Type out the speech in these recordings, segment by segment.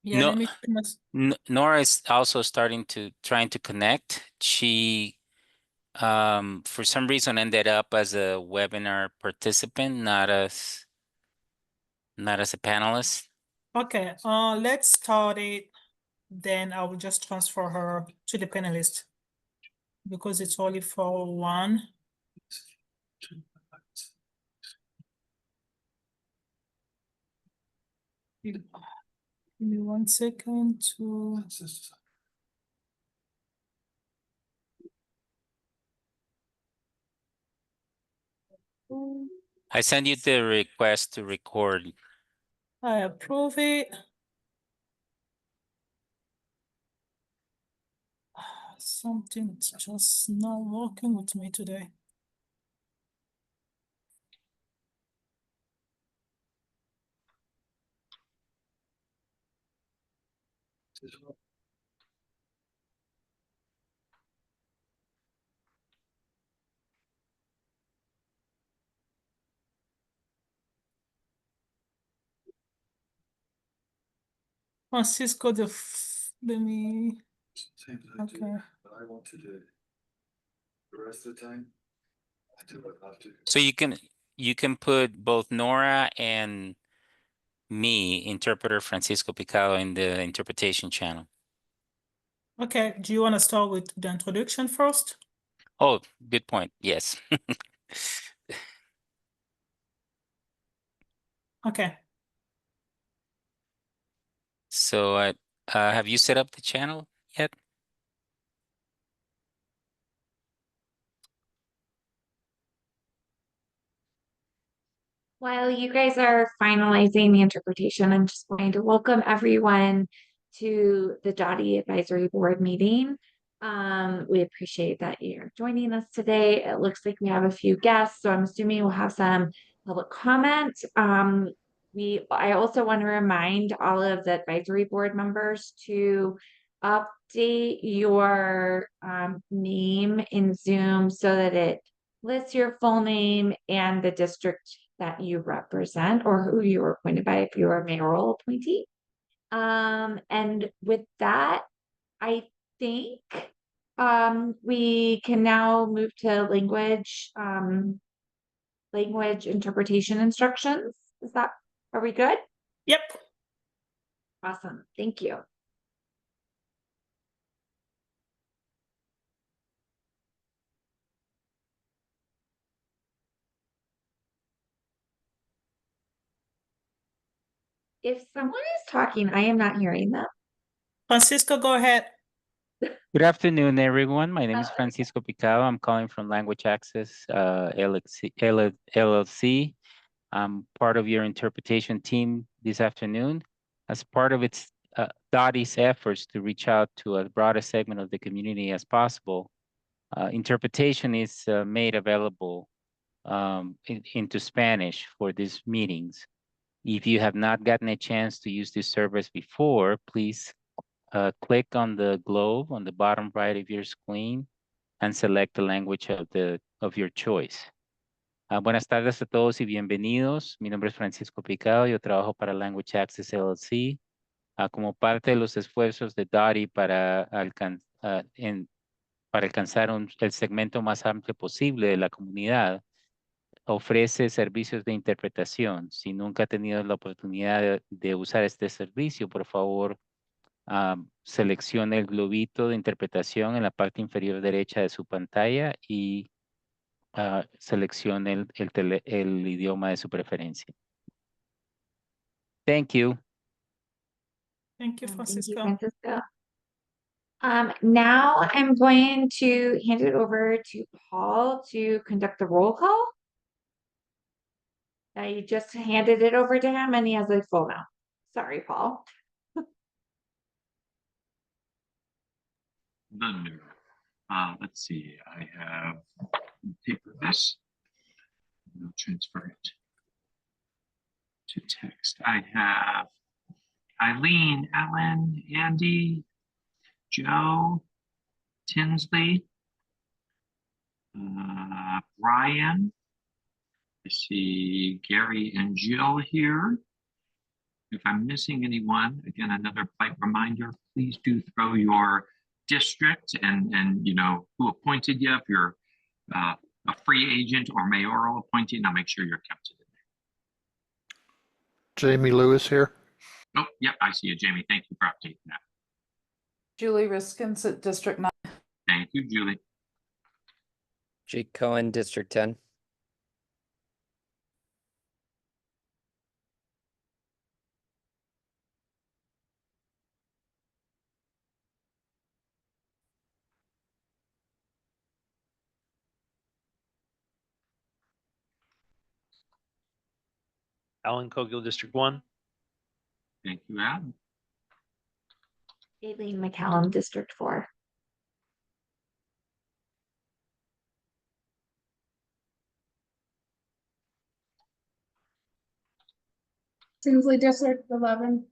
Yeah, No, let me check Nora is also trying to connect. She for some reason ended up as a webinar participant, not as a panelist. Okay, let's start it. Then I will just transfer her to the panelist because it's only for one. Give me 1 second to. I sent you the request to record. I approve it. Something's just not working with me today. Francisco, let me. Okay. But I want to do the rest of the time. I do what I have to. So you can put both Nora and me, interpreter Francisco Picado, in the interpretation channel. Okay, do you want to start with the introduction first? Oh, good point. Yes. Okay. So have you set up the channel yet? While you guys are finalizing the interpretation, I'm just going to welcome everyone to the DOTI Advisory Board meeting. We appreciate that you're joining us today. It looks like we have a few guests, so I'm assuming we'll have some public comment. I also want to remind all of the advisory board members to update your name in Zoom so that it lists your full name and the district that you represent or who you were appointed by if you're a mayoral appointee. And with that, I think we can now move to language interpretation instructions. Are we good? Yep. Awesome. Thank you. If someone is talking, I am not hearing them. Francisco, go ahead. Good afternoon, everyone. My name is Francisco Picado. I'm calling from Language Access LLC. I'm part of your interpretation team this afternoon. As part of its DOTI's efforts to reach out to as broad a segment of the community as possible, interpretation is made available into Spanish for these meetings. If you have not gotten a chance to use this service before, please click on the globe on the bottom right of your screen and select the language of your choice. Buenas tardes a todos y bienvenidos. Mi nombre es Francisco Picado. Yo trabajo para Language Access LLC. Como parte de los esfuerzos de DOTI para alcanzar el segmento más amplio posible de la comunidad, ofrece servicios de interpretación. Si nunca ha tenido la oportunidad de usar este servicio, por favor, seleccione el globito de interpretación en la parte inferior derecha de su pantalla y seleccione el idioma de su preferencia. Thank you. Thank you, Francisco. Thank you, Francisco. Now I'm going to hand it over to Paul to conduct the roll call. I just handed it over to him and he has a full now. Sorry, Paul. Thunder. Let's see. I have paper this. I'll transfer it to text. I have Eileen, Ellen, Andy, Joe, Tinsley, Brian. I see Gary and Jill here. If I'm missing anyone, again, another polite reminder, please do throw your district and you know, who appointed you, if you're a free agent or mayoral appointee, and I'll make sure you're counted in Jamie Lewis here. there. Oh, yep, I see you, Jamie. Thank you for updating that. Julie Riskins at District 9. Thank you, Julie. Jake Cohen, District 10. Alan Cogill, District 1. Thank you, Adam. Aileen McCallum, District 4. Tinsley District 11.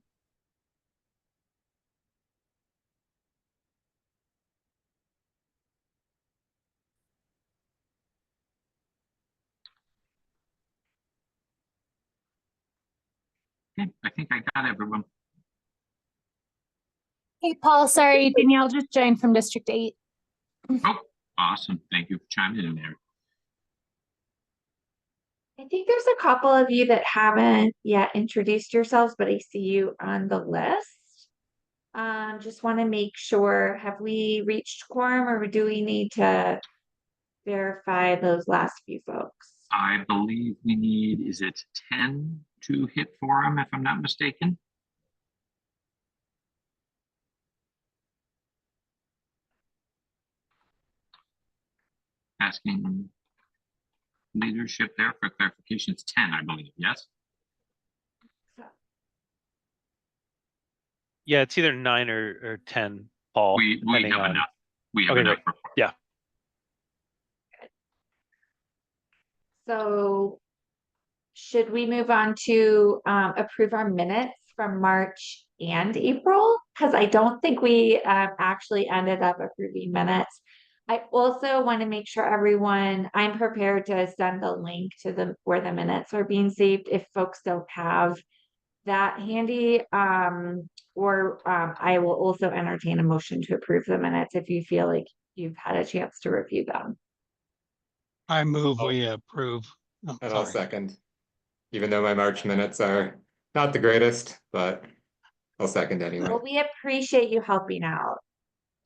Okay, I think I got everyone. Hey, Paul, sorry, Danielle just joined from District 8. Oh, awesome. Thank you for chiming in there. I think there's a couple of you that haven't yet introduced yourselves, but I see you on the list. Just want to make sure, have we reached quorum or do we need to verify those last few folks? I believe we need, is it 10 to hit forum, if I'm not mistaken? Asking leadership there for clarification. It's 10, I believe. Yes. Yeah, it's either 9 or 10, Paul. We depending have on- enough. We have Okay, enough great. for forum. Yeah. So should we move on to approve our minutes from March and April? Because I don't think we actually ended up approving minutes. I also want to make sure I'm prepared to send the link to where the minutes are being saved if folks don't have that handy. Or I will also entertain a motion to approve the minutes if you feel like you've had a chance to review them. I move we approve. Oh, And I'll sorry. second, even though my March minutes are not the greatest, but I'll second anyway. Well, we appreciate you helping out.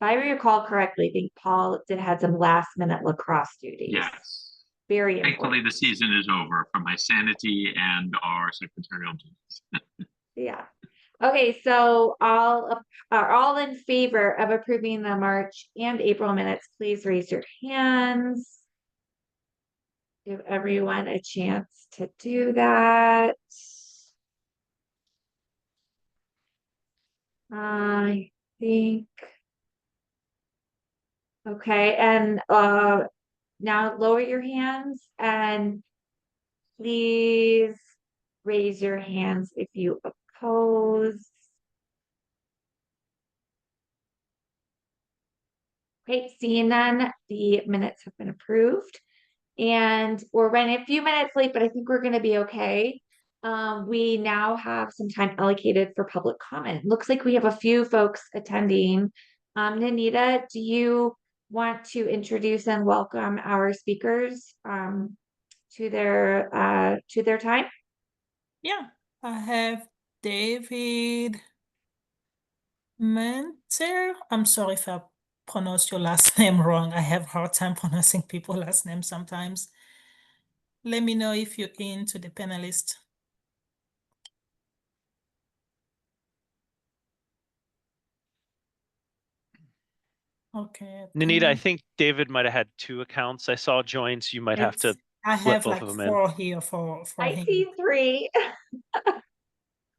If I recall correctly, I think Paul had some last minute lacrosse duties. Yes. Very Thankfully, important. the season is over for my sanity and our secretarial duties. Yeah. Okay, so all are all in favor of approving the March and April minutes, please raise your hands. Give everyone a chance to do that. I think. Okay, and now lower your hands and please raise your hands if you oppose. Okay, seeing none, the minutes have been approved. And we're running a few minutes late, but I think we're going to be okay. We now have some time allocated for public comment. Looks like we have a few folks attending. Nanita, do you want to introduce and welcome our speakers to their time? Yeah, I have David Menter. I'm sorry if I pronounced your last name wrong. I have a hard time pronouncing people's last names sometimes. Let me know if you're into the panelist. Okay. Nanita, I think David might have had 2 accounts I saw join, so you might have to I flip have both like of them in. 4 here for I him. see 3.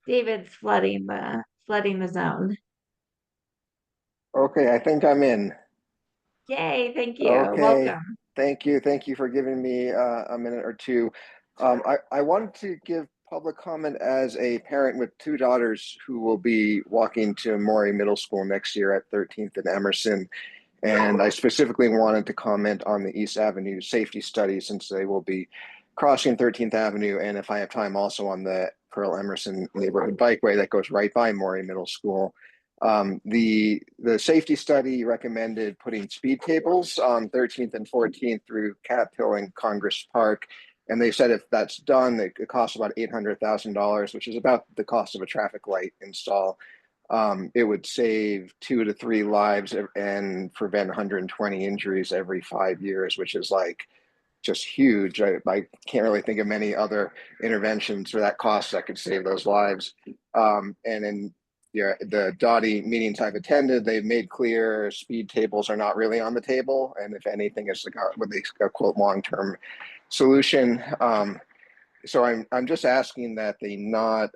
David's flooding the zone. Okay, I think I'm in. Yay, thank you. Okay, Welcome. thank you for giving me a minute or two. I wanted to give public comment as a parent with 2 daughters who will be walking to Maury Middle School next year at 13th and Emerson. And I specifically wanted to comment on the East Avenue safety study since they will be crossing 13th Avenue. And if I have time, also on the Pearl Emerson neighborhood bikeway that goes right by Maury Middle School. The safety study recommended putting speed tables on 13th and 14th through Cap Hill and Congress Park. And they said if that's done, it costs about $800,000, which is about the cost of a traffic light install. It would save 2 to 3 lives and prevent 120 injuries every 5 years, which is like just huge. I can't really think of many other interventions for that cost that could save those lives. And in the DOTI meetings I've attended, they've made clear speed tables are not really on the table. And if anything, it's like what they quote long-term solution. So I'm just asking that they not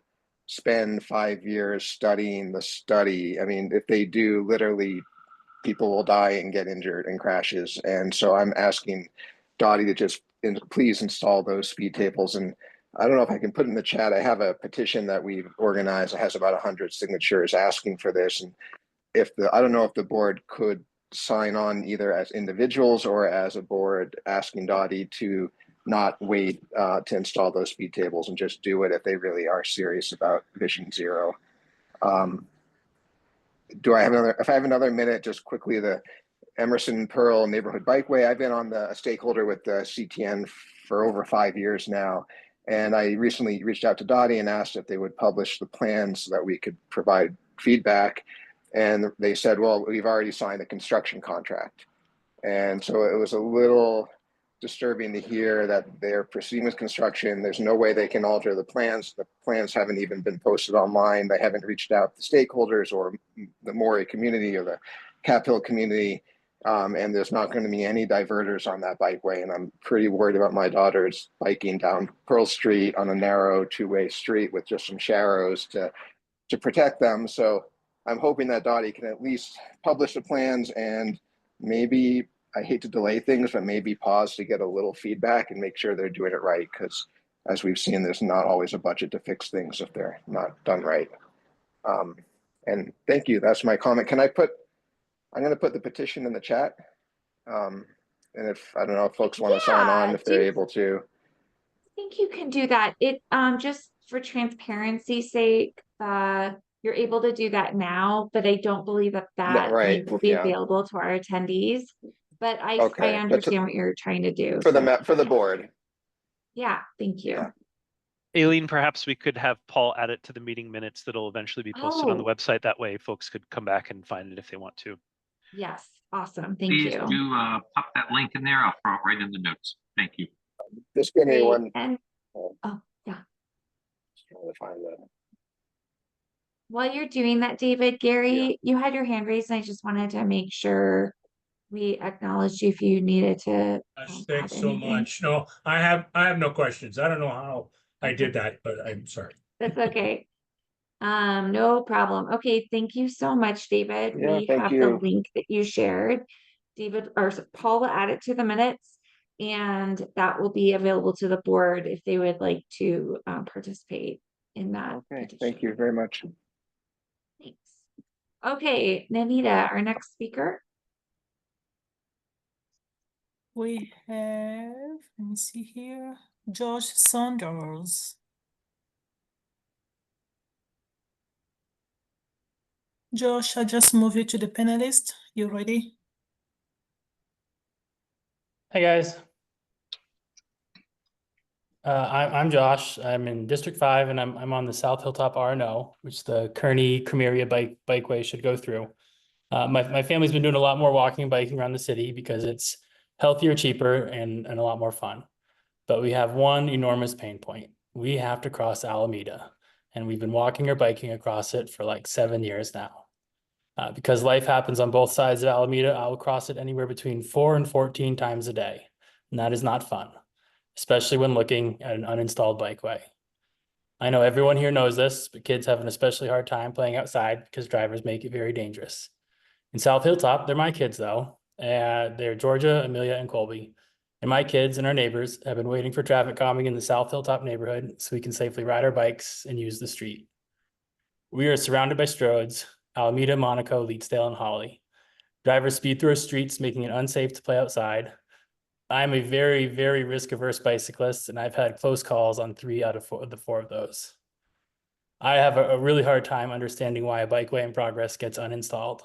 spend 5 years studying the study. I mean, if they do, literally people will die and get injured in crashes. And so I'm asking DOTI to just please install those speed tables. And I don't know if I can put in the chat, I have a petition that we've organized that has about 100 signatures asking for this. And I don't know if the board could sign on either as individuals or as a board asking DOTI to not wait to install those speed tables and just do it if they really are serious about Vision Zero. If I have another minute, just quickly, the Emerson Pearl Neighborhood Bikeway. I've been on a stakeholder with the CTN for over 5 years now. And I recently reached out to DOTI and asked if they would publish the plans so that we could provide feedback. And they said, well, we've already signed a construction contract. And so it was a little disturbing to hear that they're proceeding with construction. There's no way they can alter the plans. The plans haven't even been posted online. They haven't reached out to stakeholders or the Maury community or the Cap Hill community. And there's not going to be any diverters on that bikeway. And I'm pretty worried about my daughters biking down Pearl Street on a narrow 2-way street with just some sharrows to protect them. So I'm hoping that DOTI can at least publish the plans and maybe, I hate to delay things, but maybe pause to get a little feedback and make sure they're doing it right. Because as we've seen, there's not always a budget to fix things if they're not done right. And thank you. That's my comment. I'm going to put the petition in the chat. And if, I don't know if folks want to sign on, if they're able to. I think you can do that. It just for transparency's sake, you're able to do that now, but I don't believe that link will be available to our attendees. But I understand what you're trying to do for the board. Yeah, thank you. Yeah. Aileen, perhaps we could have Paul add it to the meeting minutes that'll eventually be posted on the website. That way folks could come back and find it if they want to. Yes, awesome. Thank Please you. do pop that link in there. I'll throw it right in the notes. Thank you. Just give me one. And Just trying to find that. while you're doing that, David, Gary, you had your hand raised, and I just wanted to make sure we acknowledged you if you needed to. Thanks so much. No, I have no questions. I don't know how I did that, but I'm sorry. That's okay. No problem. Okay, thank you so much, David. Yeah, we thank have you. the link that you shared. David or Paul will add it to the minutes, and that will be available to the board if they would like to participate in that. Okay, petition. thank you very much. Thanks. Okay, Nanita, our next speaker. We have, let me see here, Josh Saunders. Josh, I just moved you to the panelist. You ready? Hey guys. I'm Josh. I'm in District 5 and I'm on the South Hilltop RNO, which the Kearney Cremeria bikeway should go through. My family's been doing a lot more walking and biking around the city because it's healthier, cheaper, and a lot more fun. But we have one enormous pain point. We have to cross Alameda, and we've been walking or biking across it for like 7 years now. Because life happens on both sides of Alameda, I'll cross it anywhere between 4 and 14 times a day. And that is not fun, especially when looking at an uninstalled bikeway. I know everyone here knows this, but kids have an especially hard time playing outside because drivers make it very dangerous. In South Hilltop, they're my kids though. They're Georgia, Amelia, and Colby. And my kids and our neighbors have been waiting for traffic calming in the South Hilltop neighborhood so we can safely ride our bikes and use the street. We are surrounded by stroads, Alameda, Monaco, Leetsdale, and Holly. Drivers speed through our streets, making it unsafe to play outside. I'm a very, very risk-averse bicyclist, and I've had close calls on 3 out of 4 of those. I have a really hard time understanding why a bikeway in progress gets uninstalled.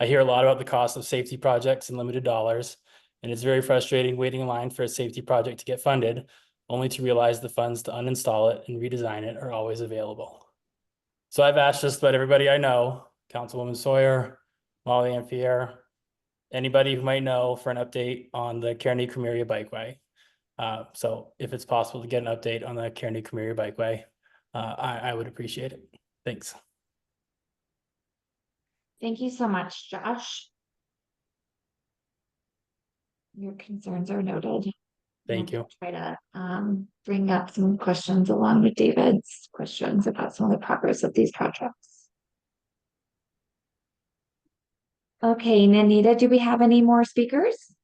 I hear a lot about the cost of safety projects and limited dollars, and it's very frustrating waiting in line for a safety project to get funded, only to realize the funds to uninstall it and redesign it are always available. So I've asked just about everybody I know, Councilwoman Sawyer, Molly Amphier, anybody who might know, for an update on the Kearney-Cremeria Bikeway. So if it's possible to get an update on the Kearney-Cremeria Bikeway, I would appreciate it. Thanks. Thank you so much, Josh. Your concerns are noted. Thank you. Try to bring up some questions along with David's questions about some of the progress of these projects. Okay, Nanita, do we have any more speakers?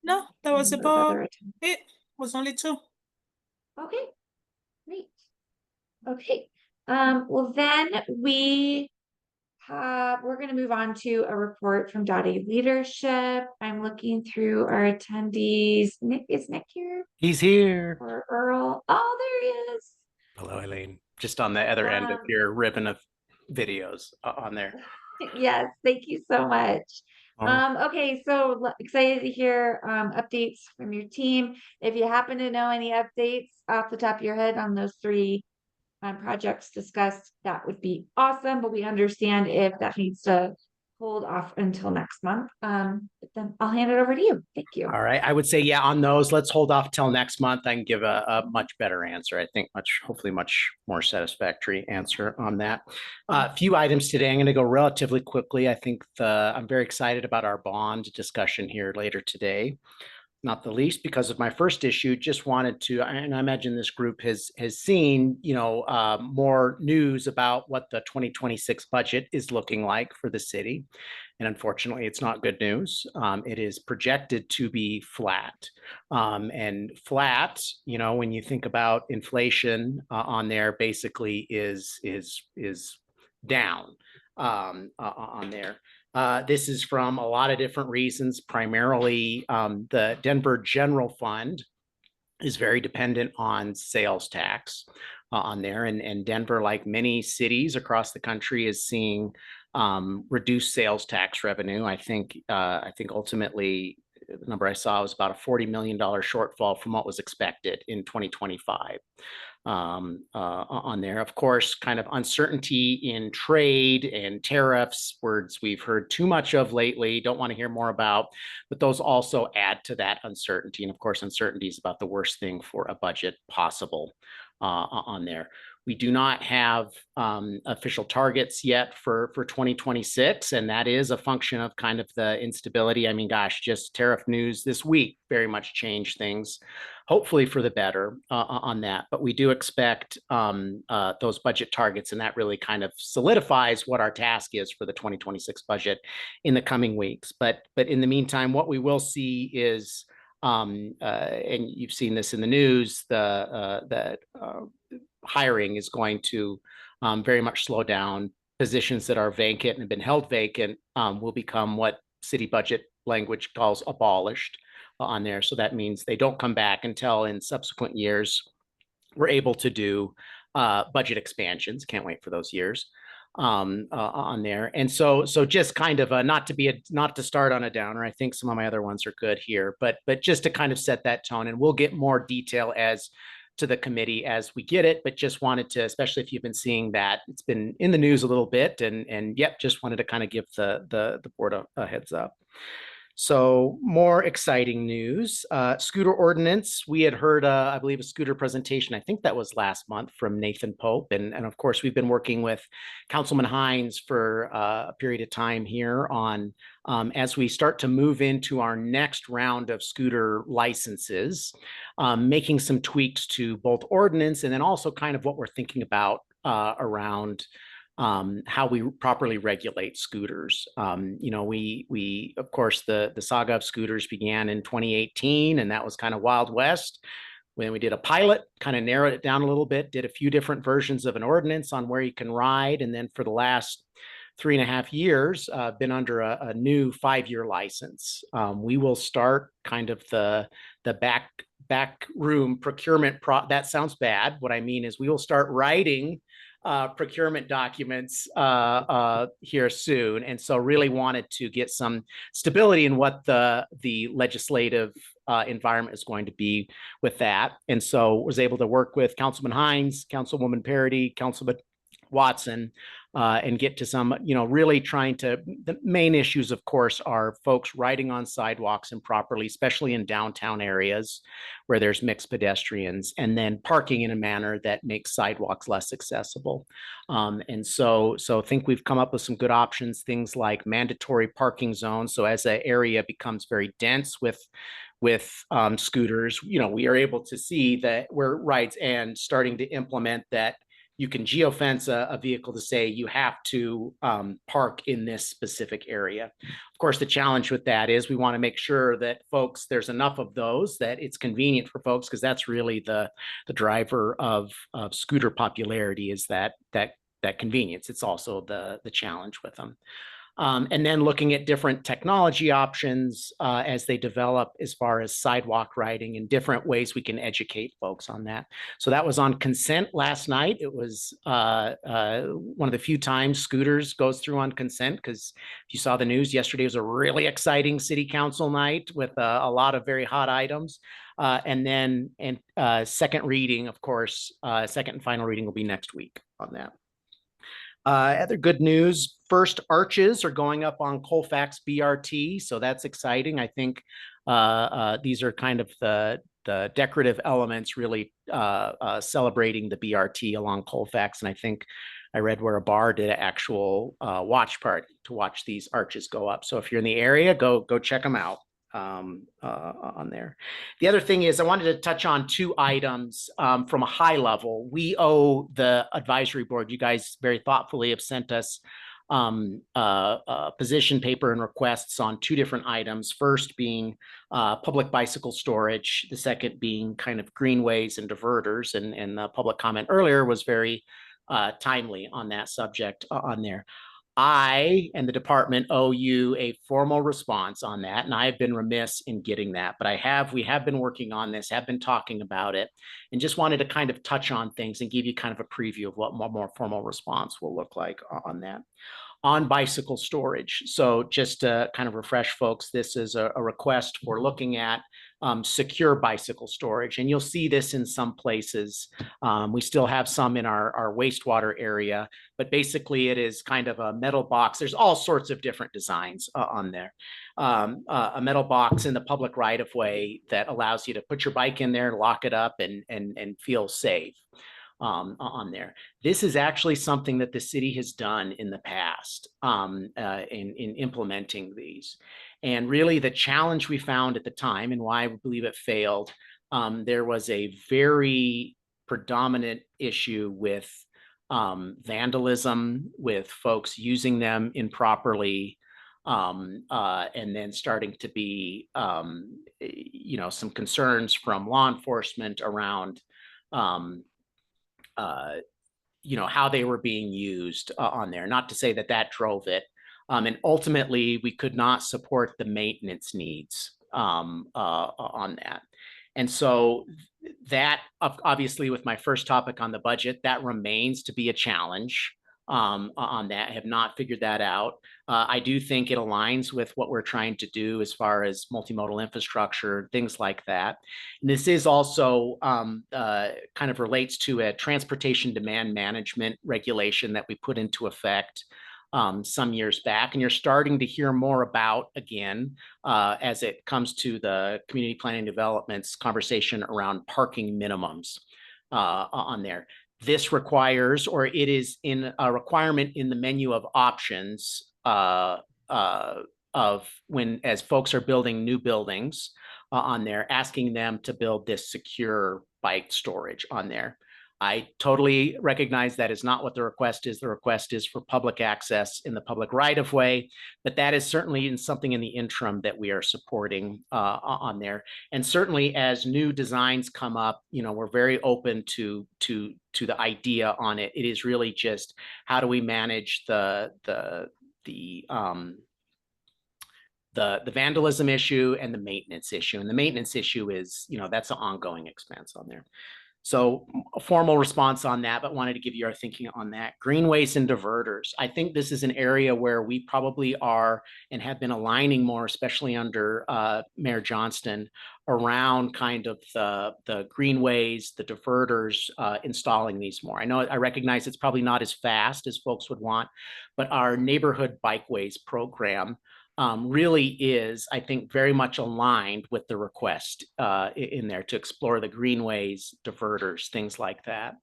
No, that was Any other about it. Was only 2. Okay, great. Okay, well then we're going to move on to a report from DOTI leadership. I'm looking through our attendees. Is Nick here? He's here. Or Earl? Oh, there he is. Hello, Eileen. Just on the other end of your ribbon of videos on there. Yes, thank you so much. Okay, so excited to hear updates from your team. If you happen to know any updates off the top of your head on those 3 projects discussed, that would be awesome, but we understand if that needs to hold off until next month. But then I'll hand it over to you. Thank you. All right. I would say, yeah, on those, let's hold off till next month. I can give a much better answer. I think hopefully much more satisfactory answer on that. A few items today. I'm going to go relatively quickly. I think I'm very excited about our bond discussion here later today. Not the least because of my first issue, just wanted to, and I imagine this group has seen, more news about what the 2026 budget is looking like for the city. And unfortunately, it's not good news. It is projected to be flat. And flat, when you think about inflation on there, basically is down on there. This is from a lot of different reasons, primarily the Denver General Fund is very dependent on sales tax on there. And Denver, like many cities across the country, is seeing reduced sales tax revenue. I think ultimately the number I saw was about a $40 million shortfall from what was expected in 2025. On there, of course, kind of uncertainty in trade and tariffs, words we've heard too much of lately, don't want to hear more about, but those also add to that uncertainty. And of course, uncertainty is about the worst thing for a budget possible on there. We do not have official targets yet for 2026, and that is a function of kind of the instability. I mean, gosh, just tariff news this week very much changed things, hopefully for the better on that. But we do expect those budget targets, and that really kind of solidifies what our task is for the 2026 budget in the coming weeks. But in the meantime, what we will see is, and you've seen this in the news, that hiring is going to very much slow down. Positions that are vacant and have been held vacant will become what city budget language calls abolished on there. So that means they don't come back until in subsequent years we're able to do budget expansions. Can't wait for those years on there. And so just kind of not to start on a downer. I think some of my other ones are good here, but just to kind of set that tone, and we'll get more detail as to the committee as we get it, but just wanted to, especially if you've been seeing that, it's been in the news a little bit, and yep, just wanted to kind of give the board a heads up. So more exciting news, scooter ordinance. We had heard, I believe, a scooter presentation. I think that was last month from Nathan Pope. And of course, we've been working with Councilman Hines for a period of time here on as we start to move into our next round of scooter licenses, making some tweaks to both ordinance and then also kind of what we're thinking about around how we properly regulate scooters. We of course, the saga of scooters began in 2018, and that was kind of Wild West. When we did a pilot, kind of narrowed it down a little bit, did a few different versions of an ordinance on where you can ride. And then for the last 3.5 years, been under a new 5-year license. We will start kind of the back room procurement. That sounds bad. What I mean is we will start writing procurement documents here soon. And so really wanted to get some stability in what the legislative environment is going to be with that. And so was able to work with Councilman Hines, Councilwoman Parity, Councilman Watson, and get to some, really trying to, the main issues, of course, are folks riding on sidewalks improperly, especially in downtown areas where there's mixed pedestrians, and then parking in a manner that makes sidewalks less accessible. And so I think we've come up with some good options, things like mandatory parking zones. So as an area becomes very dense with scooters, we are able to see that we're right and starting to implement that you can geofence a vehicle to say you have to park in this specific area. Of course, the challenge with that is we want to make sure that there's enough of those that it's convenient for folks, because that's really the driver of scooter popularity, is that convenience. It's also the challenge with them. And then looking at different technology options as they develop, as far as sidewalk riding and different ways we can educate folks on that. So that was on consent last night. It was one of the few times scooters goes through on consent, because if you saw the news yesterday, was a really exciting city council night with a lot of very hot items. And then second reading, of course, second and final reading will be next week on that. Other good news, first arches are going up on Colfax BRT, so that's exciting. I think these are kind of the decorative elements really celebrating the BRT along Colfax, and I think I read where a bar did an actual watch party to watch these arches go up. So if you're in the area, go check them out. On there. The other thing is I wanted to touch on two items from a high level. We owe the advisory board, you guys very thoughtfully have sent us position paper and requests on two different items. First being public bicycle storage, the second being kind of greenways and diverters, and the public comment earlier was very timely on that subject on there. I and the department owe you a formal response on that, and I have been remiss in getting that, but we have been working on this, have been talking about it, and just wanted to kind of touch on things and give you kind of a preview of what more formal response will look like on that. On bicycle storage, so just to kind of refresh folks, this is a request for looking at secure bicycle storage, and you'll see this in some places. We still have some in our wastewater area, but basically it is kind of a metal box. There's all sorts of different designs on there. A metal box in the public right of way that allows you to put your bike in there, lock it up, and feel safe. On there. This is actually something that the city has done in the past in implementing these. And really the challenge we found at the time, and why I believe it failed, there was a very predominant issue with vandalism, with folks using them improperly, and then starting to be some concerns from law enforcement around how they were being used on there. Not to say that drove it. And ultimately, we could not support the maintenance needs on that. And so that, obviously, with my first topic on the budget, that remains to be a challenge on that. I have not figured that out. I do think it aligns with what we're trying to do as far as multimodal infrastructure, things like that. And this is also kind of relates to a transportation demand management regulation that we put into effect some years back, and you're starting to hear more about again as it comes to the community planning development's conversation around parking minimums on there. This requires, or it is in a requirement in the menu of options of when, as folks are building new buildings on there, asking them to build this secure bike storage on there. I totally recognize that is not what the request is. The request is for public access in the public right of way, but that is certainly something in the interim that we are supporting on there. And certainly as new designs come up, we're very open to the idea on it. It is really just how do we manage the vandalism issue and the maintenance issue. And the maintenance issue is, that's an ongoing expense on there. So a formal response on that, but wanted to give you our thinking on that. Greenways and diverters. I think this is an area where we probably are and have been aligning more, especially under Mayor Johnston, around kind of the greenways, the diverters, installing these more. I recognize it's probably not as fast as folks would want, but our neighborhood bikeways program really is, I think, very much aligned with the request in there to explore the greenways, diverters, things like that.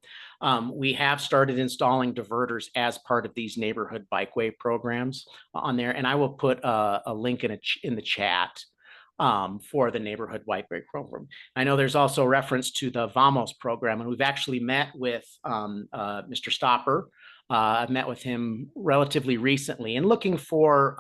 We have started installing diverters as part of these neighborhood bikeway programs on there, and I will put a link in the chat for the neighborhood bikeway program. I know there's also reference to the Vamos program, and we've actually met with Mr. Stopper. I've met with him relatively recently and looking for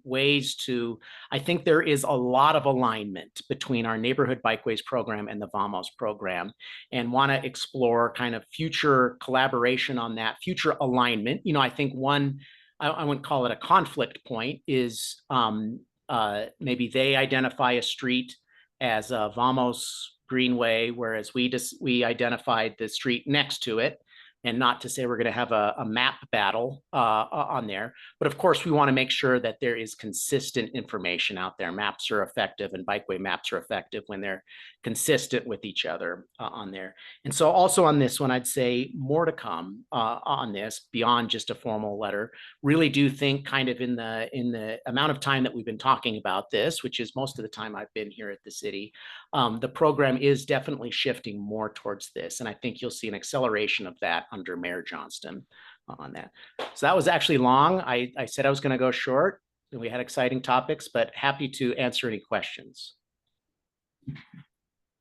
ways to, I think there is a lot of alignment between our neighborhood bikeways program and the Vamos program, and want to explore kind of future collaboration on that, future alignment. I think one, I wouldn't call it a conflict point, is maybe they identify a street as a Vamos Greenway, whereas we identified the street next to it. And not to say we're going to have a map battle on there, but of course we want to make sure that there is consistent information out there. Maps are effective and bikeway maps are effective when they're consistent with each other on there. And so also on this one, I'd say more to come on this beyond just a formal letter. Really do think kind of in the amount of time that we've been talking about this, which is most of the time I've been here at the city, the program is definitely shifting more towards this. And I think you'll see an acceleration of that under Mayor Johnston on that. So that was actually long. I said I was going to go short, and we had exciting topics, but happy to answer any questions.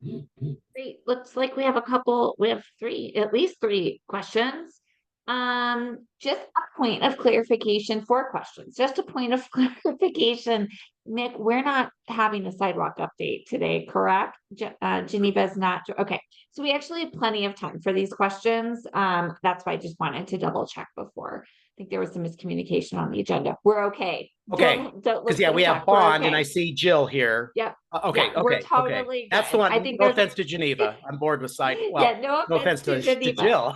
Great. Looks like we have at least three questions. Just a point of clarification, 4 questions. Just a point of clarification. Nick, we're not having a sidewalk update today, correct? Geneva's not. Okay. So we actually have plenty of time for these questions. That's why I just wanted to double check before. I think there was some miscommunication on the agenda. We're okay. Okay. Because we have Bond, and I see Jill here. Yeah. Okay. Yeah, we're totally good. That's the one. I think no offense to Geneva. I'm bored with side. Well, yeah, no offense to Geneva. Jill.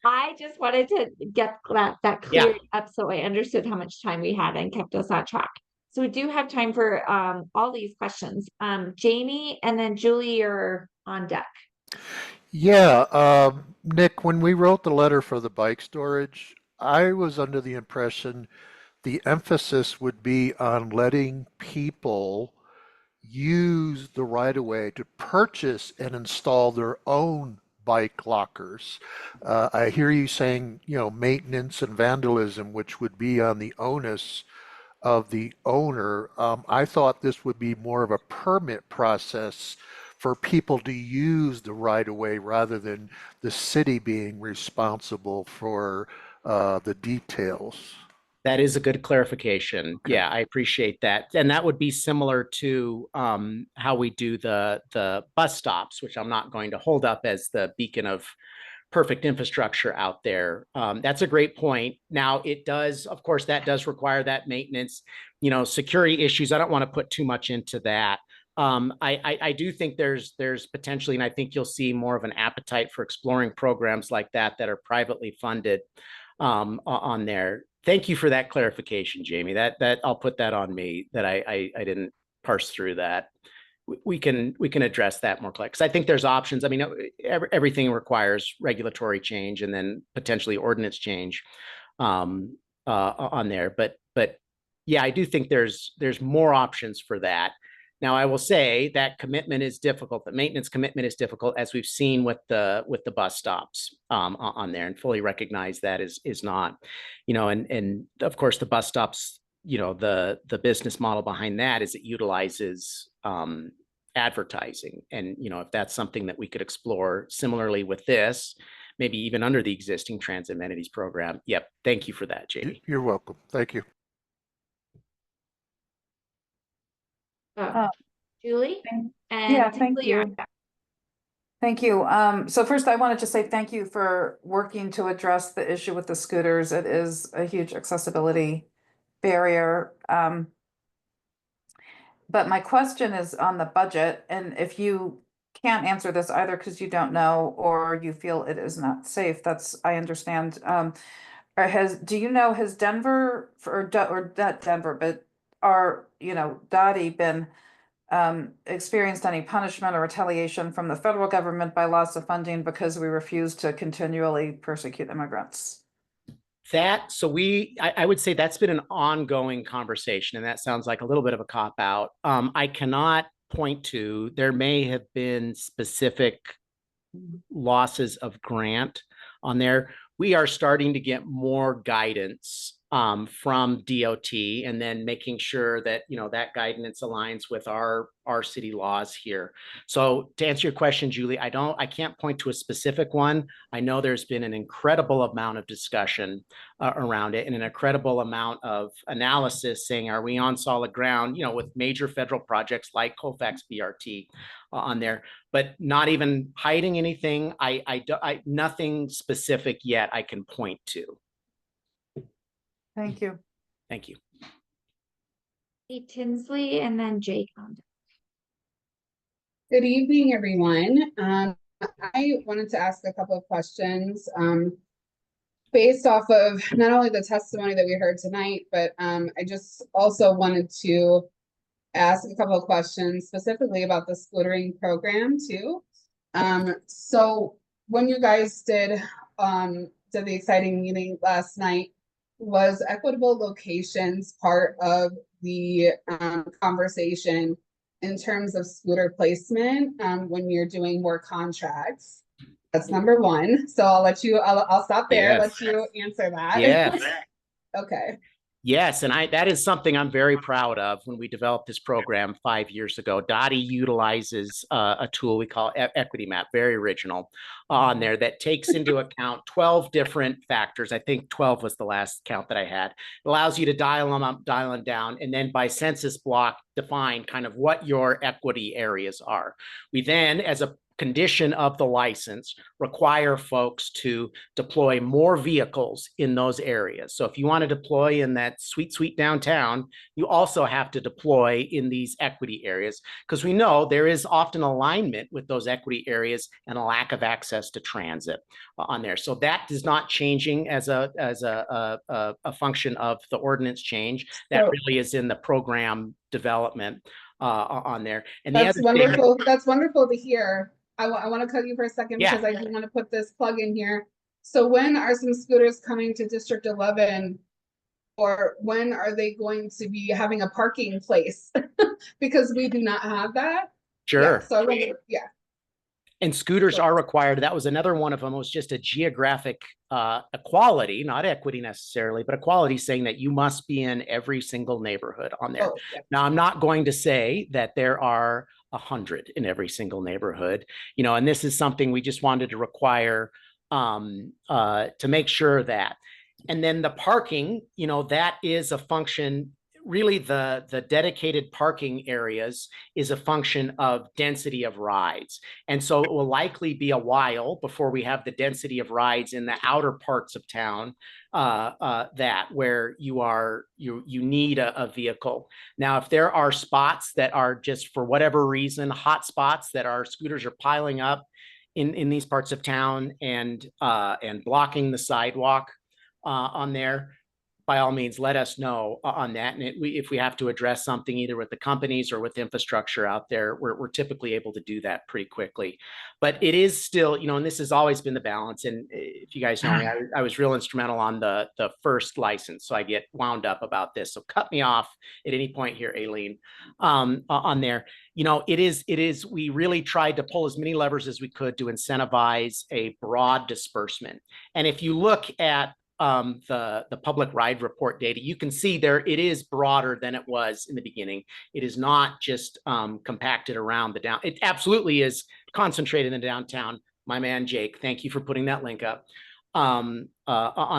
I just wanted to get that cleared up so I understood how much time we had and kept us on track. So we do have time for all these questions. Jamie and then Julie are on deck. Yeah, Nick, when we wrote the letter for the bike storage, I was under the impression the emphasis would be on letting people use the right of way to purchase and install their own bike lockers. I hear you saying, maintenance and vandalism, which would be on the onus of the owner. I thought this would be more of a permit process for people to use the right of way rather than the city being responsible for the details. That is a good clarification. Okay. Yeah, I appreciate that. And that would be similar to how we do the bus stops, which I'm not going to hold up as the beacon of perfect infrastructure out there. That's a great point. Now, it does, of course, that does require that maintenance, security issues. I don't want to put too much into that. I do think there's potentially, and I think you'll see more of an appetite for exploring programs like that are privately funded on there. Thank you for that clarification, Jamie. That I'll put that on me that I didn't parse through that. We can address that more clearly because I think there's options. I mean, everything requires regulatory change and then potentially ordinance change on there. But yeah, I do think there's more options for that. Now, I will say that commitment is difficult. The maintenance commitment is difficult, as we've seen with the bus stops on there, and fully recognize that is not, and of course the bus stops, the business model behind that is it utilizes advertising, and if that's something that we could explore similarly with this, maybe even under the existing transit amenities program. Yep, thank you for that, Jamie. You're welcome. Thank you. Julie? Yeah, thank you. Thank you. So first I wanted to say thank you for working to address the issue with the scooters. It is a huge accessibility barrier. But my question is on the budget, and if you can't answer this either because you don't know or you feel it is not safe. I understand. Do you know, has Denver or not Denver, but DOTI been experienced any punishment or retaliation from the federal government by loss of funding because we refuse to continually persecute immigrants? I would say that's been an ongoing conversation, and that sounds like a little bit of a cop out. I cannot point to, there may have been specific losses of grant on there. We are starting to get more guidance from DOT, and then making sure that that guidance aligns with our city laws here. So to answer your question, Julie, I can't point to a specific one. I know there's been an incredible amount of discussion around it, and an incredible amount of analysis saying, are we on solid ground, with major federal projects like Colfax BRT on there, but not even hiding anything. Nothing specific yet I can point to. Thank you. Thank you. Hey, Tinsley, and then Jake. Good evening, everyone. I wanted to ask a couple of questions based off of not only the testimony that we heard tonight, but I just also wanted to ask a couple of questions specifically about the scootering program too. So when you guys did the exciting meeting last night, was equitable locations part of the conversation in terms of scooter placement when you're doing more contracts? That's number one. So I'll stop there. Yes. Let you answer that. Yes. Okay. Yes, and that is something I'm very proud of. When we developed this program 5 years ago, DOTI utilizes a tool we call Equity Map, very original, on there, that takes into account 12 different factors. I think 12 was the last count that I had. It allows you to dial them up, dial them down, and then by census block define kind of what your equity areas are. We then, as a condition of the license, require folks to deploy more vehicles in those areas. So if you want to deploy in that sweet downtown, you also have to deploy in these equity areas, because we know there is often alignment with those equity areas and a lack of access to transit on there. So that is not changing as a function of the ordinance change. That really is in the program development on there. And that's wonderful. That's wonderful to hear. I want to cut you for a second because I do want to put this plug in here. So when are some scooters coming to District 11, or when are they going to be having a parking place? Because we do not have that. Sure. Yeah. And scooters are required. That was another one of them. It was just a geographic equality, not equity necessarily, but equality, saying that you must be in every single neighborhood on there. Now, I'm not going to say that there are 100 in every single neighborhood, and this is something we just wanted to require to make sure that. And then the parking, that is a function. Really, the dedicated parking areas is a function of density of rides. And so it will likely be a while before we have the density of rides in the outer parts of town where you need a vehicle. Now, if there are spots that are just, for whatever reason, hot spots that our scooters are piling up in these parts of town and blocking the sidewalk on there, by all means, let us know on that. And if we have to address something either with the companies or with infrastructure out there, we're typically able to do that pretty quickly. But it is still, and this has always been the balance. And if you guys know me, I was real instrumental on the first license. So I get wound up about this. So cut me off at any point here, Aileen, on there. It is, we really tried to pull as many levers as we could to incentivize a broad disbursement. And if you look at the public ride report data, you can see there it is broader than it was in the beginning. It is not just compacted around the down. It absolutely is concentrated in the downtown. My man Jake, thank you for putting that link up on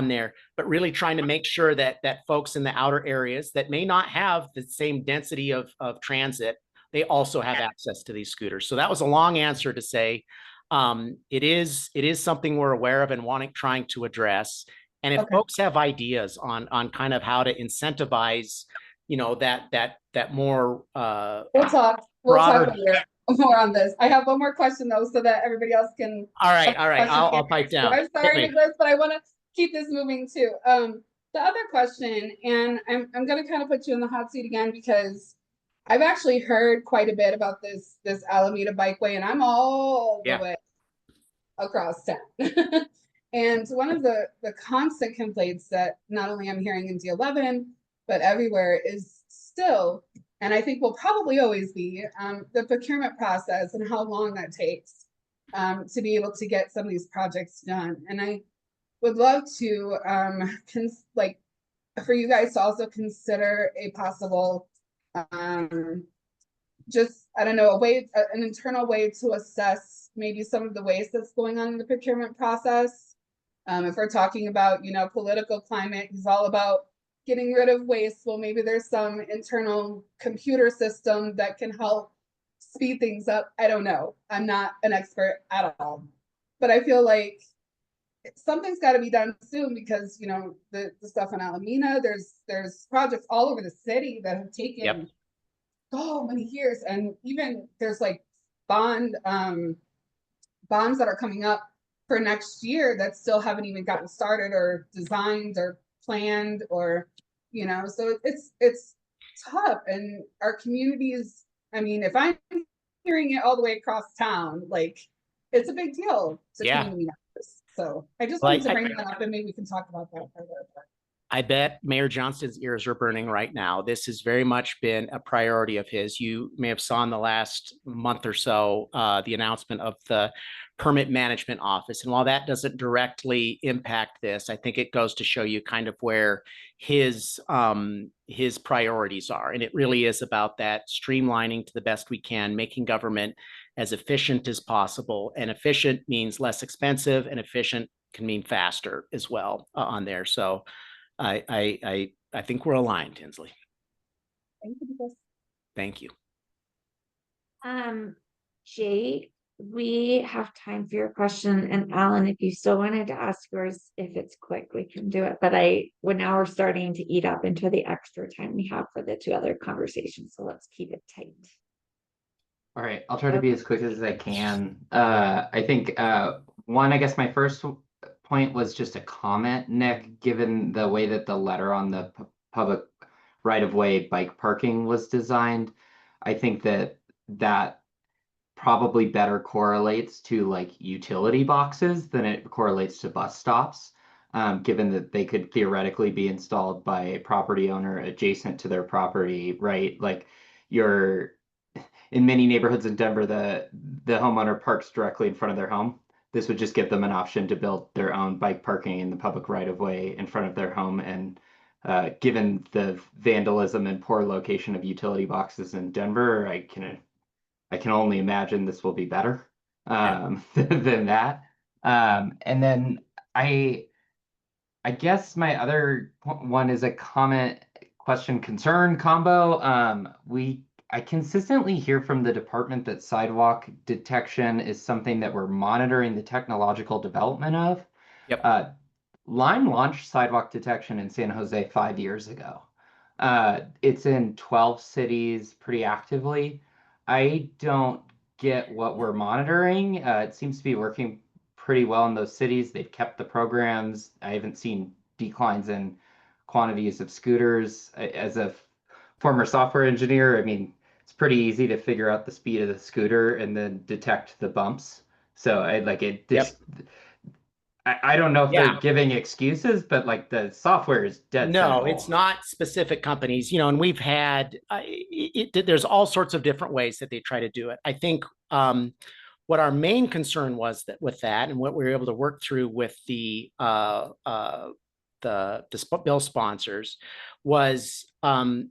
there. But really trying to make sure that folks in the outer areas that may not have the same density of transit, they also have access to these scooters. So that was a long answer to say it is something we're aware of and trying to address. And if folks have ideas on kind of how to incentivize, that more we'll talk later. more on this. I have one more question though, so that everybody else can. All right. I'll bite down. I'm sorry, Nicholas, but I want to keep this moving too. The other question, and I'm going to kind of put you in the hot seat again because I've actually heard quite a bit about this Alameda Bikeway, and I'm all the way across town. And one of the constant complaints that not only I'm hearing in D11, but everywhere is still, and I think will probably always be, the procurement process and how long that takes to be able to get some of these projects done. And I would love to, like, for you guys to also consider a possible, just, I don't know, a way, an internal way to assess maybe some of the waste that's going on in the procurement process. If we're talking about, you know, political climate is all about getting rid of waste, well, maybe there's some internal computer system that can help speed things up. I don't know. I'm not an expert at all, but I feel like something's got to be done soon because, you know, the stuff in Alameda, there's projects all over the city that have taken so many years, and even there's like bonds that are coming up for next year that still haven't even gotten started or designed or planned, or, you know, so it's tough. And our communities, I mean, if I'm hearing it all the way across town, like, it's a big deal to community members. So I just wanted to bring that up, and maybe we can talk about that further. I bet Mayor Johnston's ears are burning right now. This has very much been a priority of his. You may have saw in the last month or so the announcement of the permit management office. And while that doesn't directly impact this, I think it goes to show you kind of where his priorities are. And it really is about that streamlining to the best we can, making government as efficient as possible. And efficient means less expensive, and efficient can mean faster as well on there. So I think we're aligned, Tinsley. Thank you. Thank you. Jay, we have time for your question, and Alan, if you still wanted to ask yours, if it's quick, we can do it. But now we're starting to eat up into the extra time we have for the two other conversations, so let's keep it tight. All right, I'll try to be as quick as I can. I think one, I guess my first point was just a comment, Nick, given the way that the letter on the public right-of-way bike parking was designed. I think that probably better correlates to like utility boxes than it correlates to bus stops, given that they could theoretically be installed by a property owner adjacent to their property, right? Like in many neighborhoods in Denver, the homeowner parks directly in front of their home. This would just give them an option to build their own bike parking in the public right-of-way in front of their home. And given the vandalism and poor location of utility boxes in Denver, I can only imagine this will be better than that. And then I guess my other one is a comment, question, concern combo. I consistently hear from the department that sidewalk detection is something that we're monitoring the technological development of. Yep. Lime launched sidewalk detection in San Jose 5 years ago. It's in 12 cities pretty actively. I don't get what we're monitoring. It seems to be working pretty well in those cities. They've kept the programs. I haven't seen declines in quantities of scooters. As a former software engineer, I mean, it's pretty easy to figure out the speed of the scooter and then detect the bumps. So I don't know if they're giving excuses, but like the software is dead No, simple. it's not specific companies, you know, and we've had, there's all sorts of different ways that they try to do it. I think what our main concern was with that and what we were able to work through with the bill sponsors was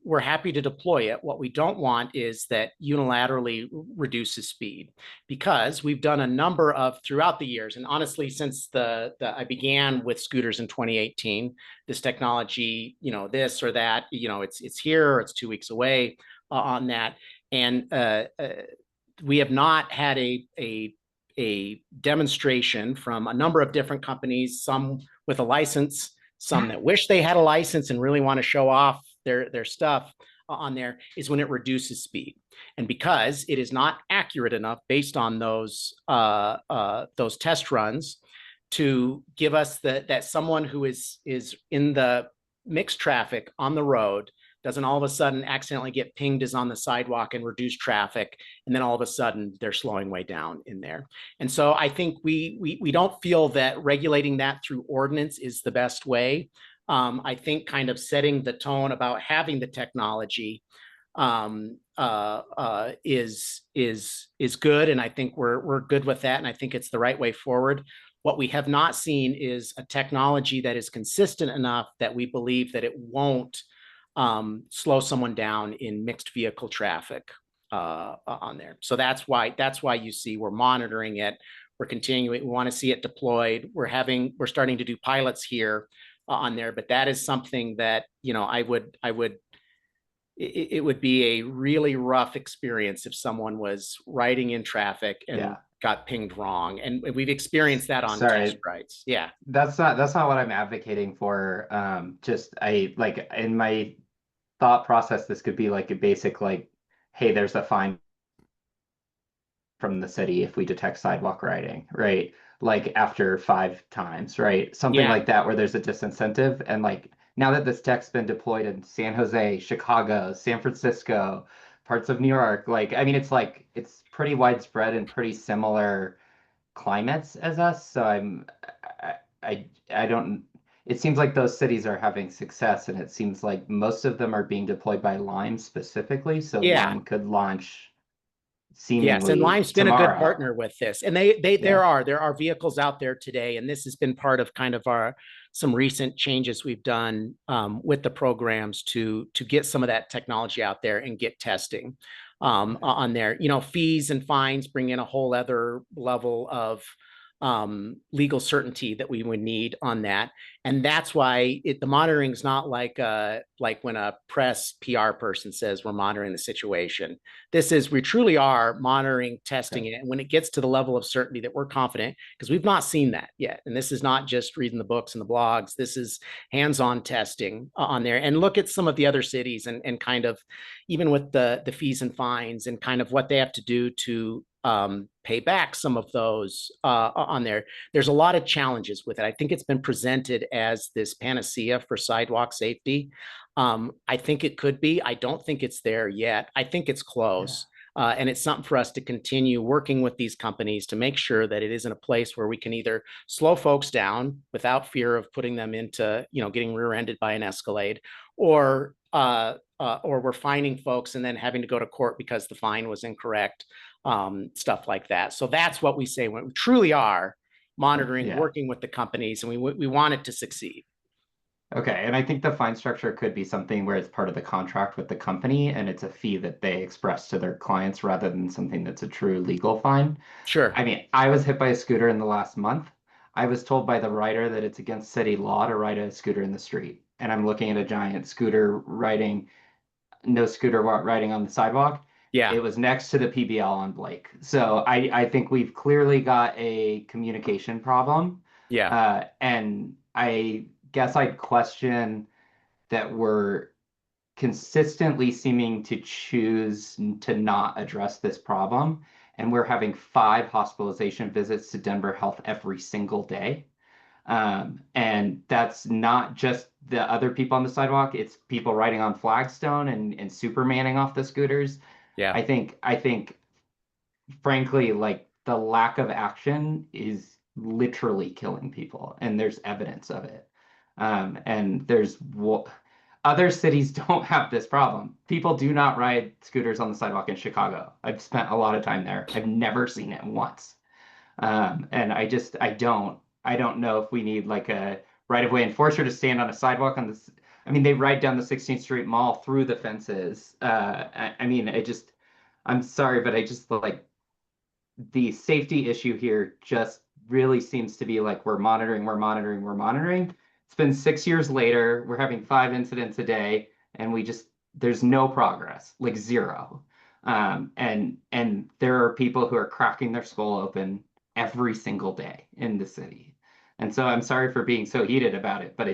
we're happy to deploy it. What we don't want is that unilaterally reduces speed, because we've done a number of throughout the years. And honestly, since I began with scooters in 2018, this technology, you know, this or that, you know, it's here, or it's 2 weeks away on that. And we have not had a demonstration from a number of different companies, some with a license, some that wish they had a license and really want to show off their stuff on there is when it reduces speed. And because it is not accurate enough based on those test runs to give us that someone who is in the mixed traffic on the road doesn't all of a sudden accidentally get pinged as on the sidewalk and reduce traffic, and then all of a sudden they're slowing way down in there. And so I think we don't feel that regulating that through ordinance is the best way. I think kind of setting the tone about having the technology is good, and I think we're good with that, and I think it's the right way forward. What we have not seen is a technology that is consistent enough that we believe that it won't slow someone down in mixed vehicle traffic on there. So that's why you see we're monitoring it. We're continuing. We want to see it deployed. We're starting to do pilots here on there, but that is something that, you know, it would be a really rough experience if someone was riding in traffic and got pinged wrong. And we've experienced that on test rides. Yeah. That's not what I'm advocating for. Like in my thought process, this could be like a basic, like, hey, there's a fine from the city if we detect sidewalk riding, right? Like after 5 times, right? Something like that, where there's a disincentive. And like, now that this tech's been deployed in San Jose, Chicago, San Francisco, parts of New York, like, I mean, it's pretty widespread and pretty similar climates as us. So I don't, it seems like those cities are having success, and it seems like most of them are being deployed by Lime specifically. So Lime could launch seemingly yes, and Lime's been a good partner with this, and there are vehicles out there today, and this has been part of kind of some recent changes we've done with the programs to get some of that technology out there and get testing on there. You know, fees and fines bring in a whole other level of legal certainty that we would need on that. And that's why the monitoring is not like when a press PR person says we're monitoring the situation. This is, we truly are monitoring, testing it. And when it gets to the level of certainty that we're confident, because we've not seen that yet. And this is not just reading the books and the blogs. This is hands-on testing on there. And look at some of the other cities and kind of, even with the fees and fines and kind of what they have to do to pay back some of those on there. There's a lot of challenges with it. I think it's been presented as this panacea for sidewalk safety. I think it could be. I don't think it's there yet. I think it's close. And it's something for us to continue working with these companies to make sure that it is in a place where we can either slow folks down without fear of putting them into, you know, getting rear-ended by an Escalade, or we're fining folks and then having to go to court because the fine was incorrect, stuff like that. So that's what we say when we truly are monitoring, working with the companies, and we want it to succeed. Okay, and I think the fine structure could be something where it's part of the contract with the company and it's a fee that they express to their clients rather than something that's a true legal fine. Sure. I mean, I was hit by a scooter in the last month. I was told by the rider that it's against city law to ride a scooter in the street. And I'm looking at a giant scooter riding, no scooter riding on the sidewalk. Yeah. It was next to the PBL on Blake. So I think we've clearly got a communication problem. Yeah. And I guess I'd question that we're consistently seeming to choose to not address this problem. And we're having 5 hospitalization visits to Denver Health every single day. And that's not just the other people on the sidewalk, it's people riding on Flagstone and supermaning off the scooters. Yeah. I think frankly, like, the lack of action is literally killing people, and there's evidence of it. And other cities don't have this problem. People do not ride scooters on the sidewalk in Chicago. I've spent a lot of time there. I've never seen it once. And I don't know if we need like a right-of-way enforcer to stand on a sidewalk on this. I mean, they ride down the 16th Street Mall through the fences. I mean, I'm sorry, but I just like the safety issue here just really seems to be like we're monitoring. It's been 6 years later. We're having 5 incidents a day, and there's no progress, like zero. And there are people who are cracking their skull open every single day in the city. And so I'm sorry for being so heated about it, but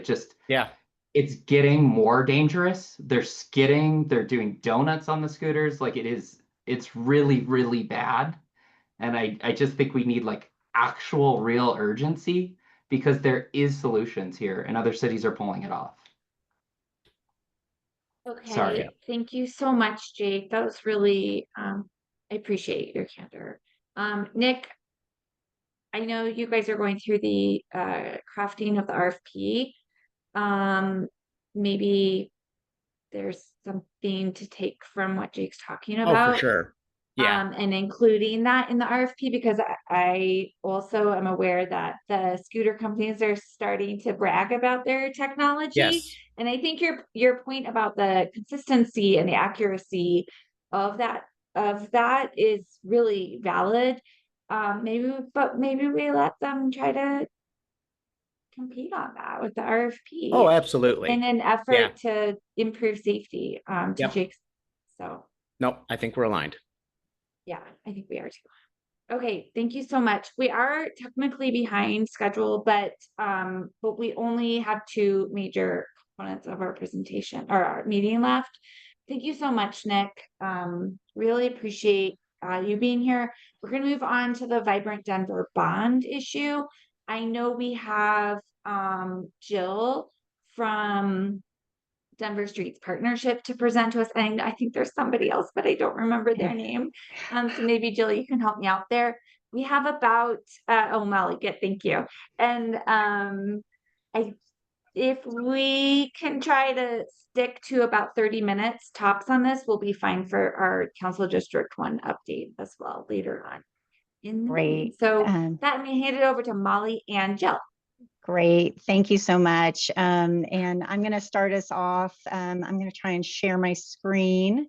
it's getting more dangerous. They're skidding, they're doing donuts on the scooters. Like it's really, really bad. And I just think we need like actual real urgency because there is solutions here and other cities are pulling it off. Okay, Sorry. thank you so much, Jake. That was really, I appreciate your candor. Nick, I know you guys are going through the crafting of the RFP. Maybe there's something to take from what Jake's talking Oh, about. for sure. Yeah. And including that in the RFP, because I also am aware that the scooter companies are starting to brag about their technology. Yes. And I think your point about the consistency and the accuracy of that is really valid. Maybe we let them try to compete on that with the RFP. Oh, absolutely. In an effort Yeah. to improve safety, to Yep. Jake's. So Nope, I think we're aligned. yeah, I think we are too. Okay, thank you so much. We are technically behind schedule, but we only have 2 major components of our presentation or our meeting left. Thank you so much, Nick. Really appreciate you being here. We're going to move on to the Vibrant Denver bond issue. I know we have Jill from Denver Streets Partnership to present to us, and I think there's somebody else, but I don't remember their name. So maybe Jill, you can help me out there. We have about oh, Molly, good, thank you. And if we can try to stick to about 30 minutes tops on this, we'll be fine for our Council District 1 update as well later on in the meeting. So that may hand it over to Molly and Jill. Great, thank you so much. And I'm going to start us off. I'm going to try and share my screen.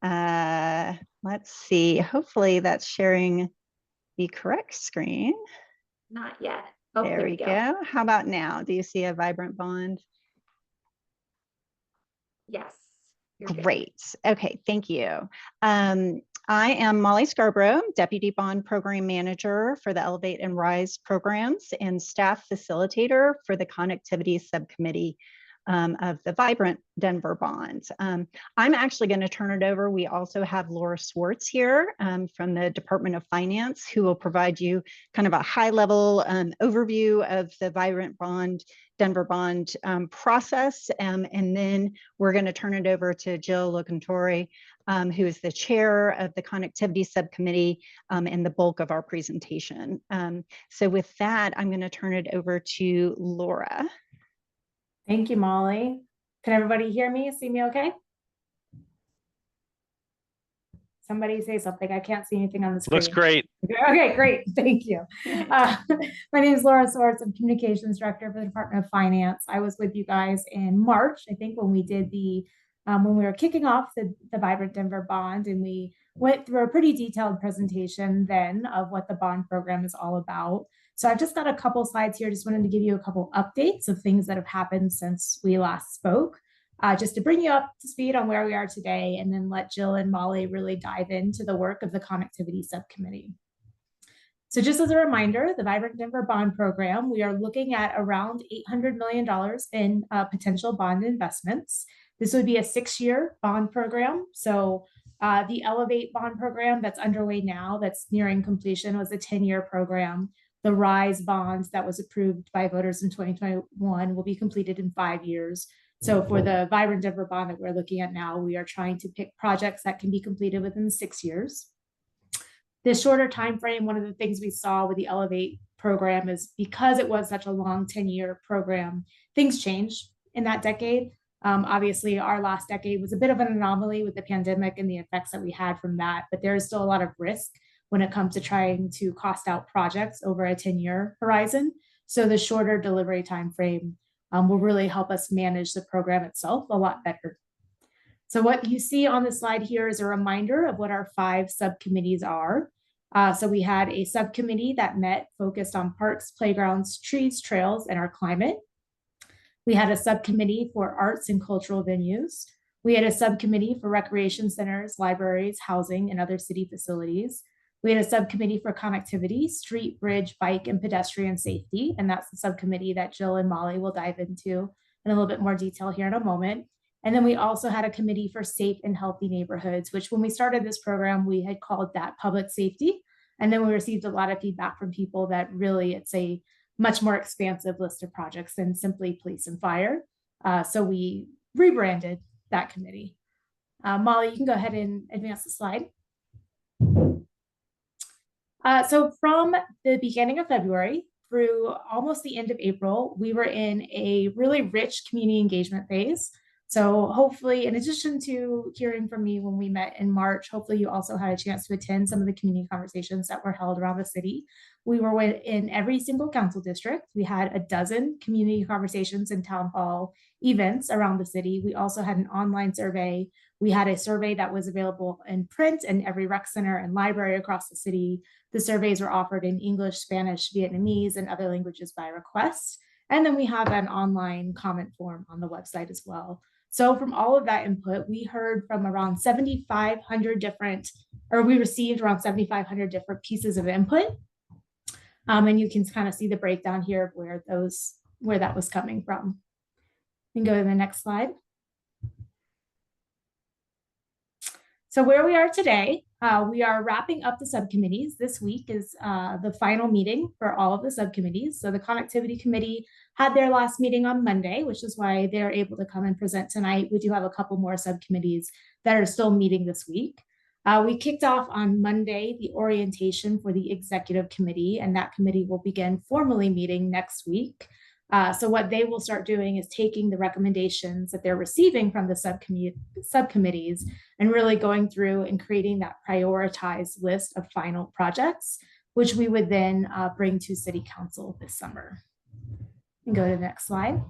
Let's see, hopefully that's sharing the correct screen. Not yet. Oh, there we go. How about now? Do you see a vibrant bond? Yes. Great. Okay, thank you. I am Molly Scarborough, Deputy Bond Program Manager for the Elevate and Rise programs and staff facilitator for the Connectivity Subcommittee of the Vibrant Denver Bond. I'm actually going to turn it over. We also have Laura Swartz here from the Department of Finance, who will provide you kind of a high-level overview of the Vibrant Denver Bond process. And then we're going to turn it over to Jill Locantore, who is the chair of the Connectivity Subcommittee and the bulk of our presentation. So with that, I'm going to turn it over to Laura. Thank you, Molly. Can everybody hear me, see me okay? Somebody say something. I can't see anything on the screen. Looks great. Okay, great. Thank you. My name is Laura Swartz. I'm Communications Director for the Department of Finance. I was with you guys in March, I think, when we did when we were kicking off the Vibrant Denver Bond, and we went through a pretty detailed presentation then of what the bond program is all about. So I've just got a couple slides here. Just wanted to give you a couple updates of things that have happened since we last spoke, just to bring you up to speed on where we are today, and then let Jill and Molly really dive into the work of the Connectivity Subcommittee. So just as a reminder, the Vibrant Denver Bond Program, we are looking at around $800 million in potential bond investments. This would be a 6-year bond program. So the Elevate bond program that's underway now, that's nearing completion, was a 10-year program. The RISE bonds that was approved by voters in 2021 will be completed in 5 years. So for the Vibrant Denver Bond that we're looking at now, we are trying to pick projects that can be completed within 6 years. This shorter time frame, one of the things we saw with the Elevate program is because it was such a long 10-year program, things changed in that decade. Obviously, our last decade was a bit of an anomaly with the pandemic and the effects that we had from that, but there is still a lot of risk when it comes to trying to cost out projects over a 10-year horizon. So the shorter delivery time frame will really help us manage the program itself a lot better. So what you see on the slide here is a reminder of what our 5 subcommittees are. So we had a subcommittee that met focused on parks, playgrounds, trees, trails, and our climate. We had a subcommittee for arts and cultural venues. We had a subcommittee for recreation centers, libraries, housing, and other city facilities. We had a subcommittee for connectivity, street, bridge, bike, and pedestrian safety. And that's the subcommittee that Jill and Molly will dive into in a little bit more detail here in a moment. And then we also had a committee for safe and healthy neighborhoods, which when we started this program, we had called that public safety. And then we received a lot of feedback from people that really it's a much more expansive list of projects than simply police and fire. So we rebranded that committee. Molly, you can go ahead and advance the slide. So from the beginning of February through almost the end of April, we were in a really rich community engagement phase. So hopefully, in addition to hearing from me when we met in March, hopefully you also had a chance to attend some of the community conversations that were held around the city. We were in every single council district. We had a dozen community conversations and town hall events around the city. We also had an online survey. We had a survey that was available in print in every rec center and library across the city. The surveys were offered in English, Spanish, Vietnamese, and other languages by request. And then we have an online comment form on the website as well. So from all of that input, we heard from around 7,500 different, or we received around 7,500 different pieces of input. And you can kind of see the breakdown here of where that was coming from. You can go to the next slide. So where we are today, we are wrapping up the subcommittees. This week is the final meeting for all of the subcommittees. So the Connectivity Committee had their last meeting on Monday, which is why they're able to come and present tonight. We do have a couple more subcommittees that are still meeting this week. We kicked off on Monday the orientation for the Executive Committee, and that committee will begin formally meeting next week. So what they will start doing is taking the recommendations that they're receiving from the subcommittees and really going through and creating that prioritized list of final projects, which we would then bring to City Council this summer. And go to the next slide.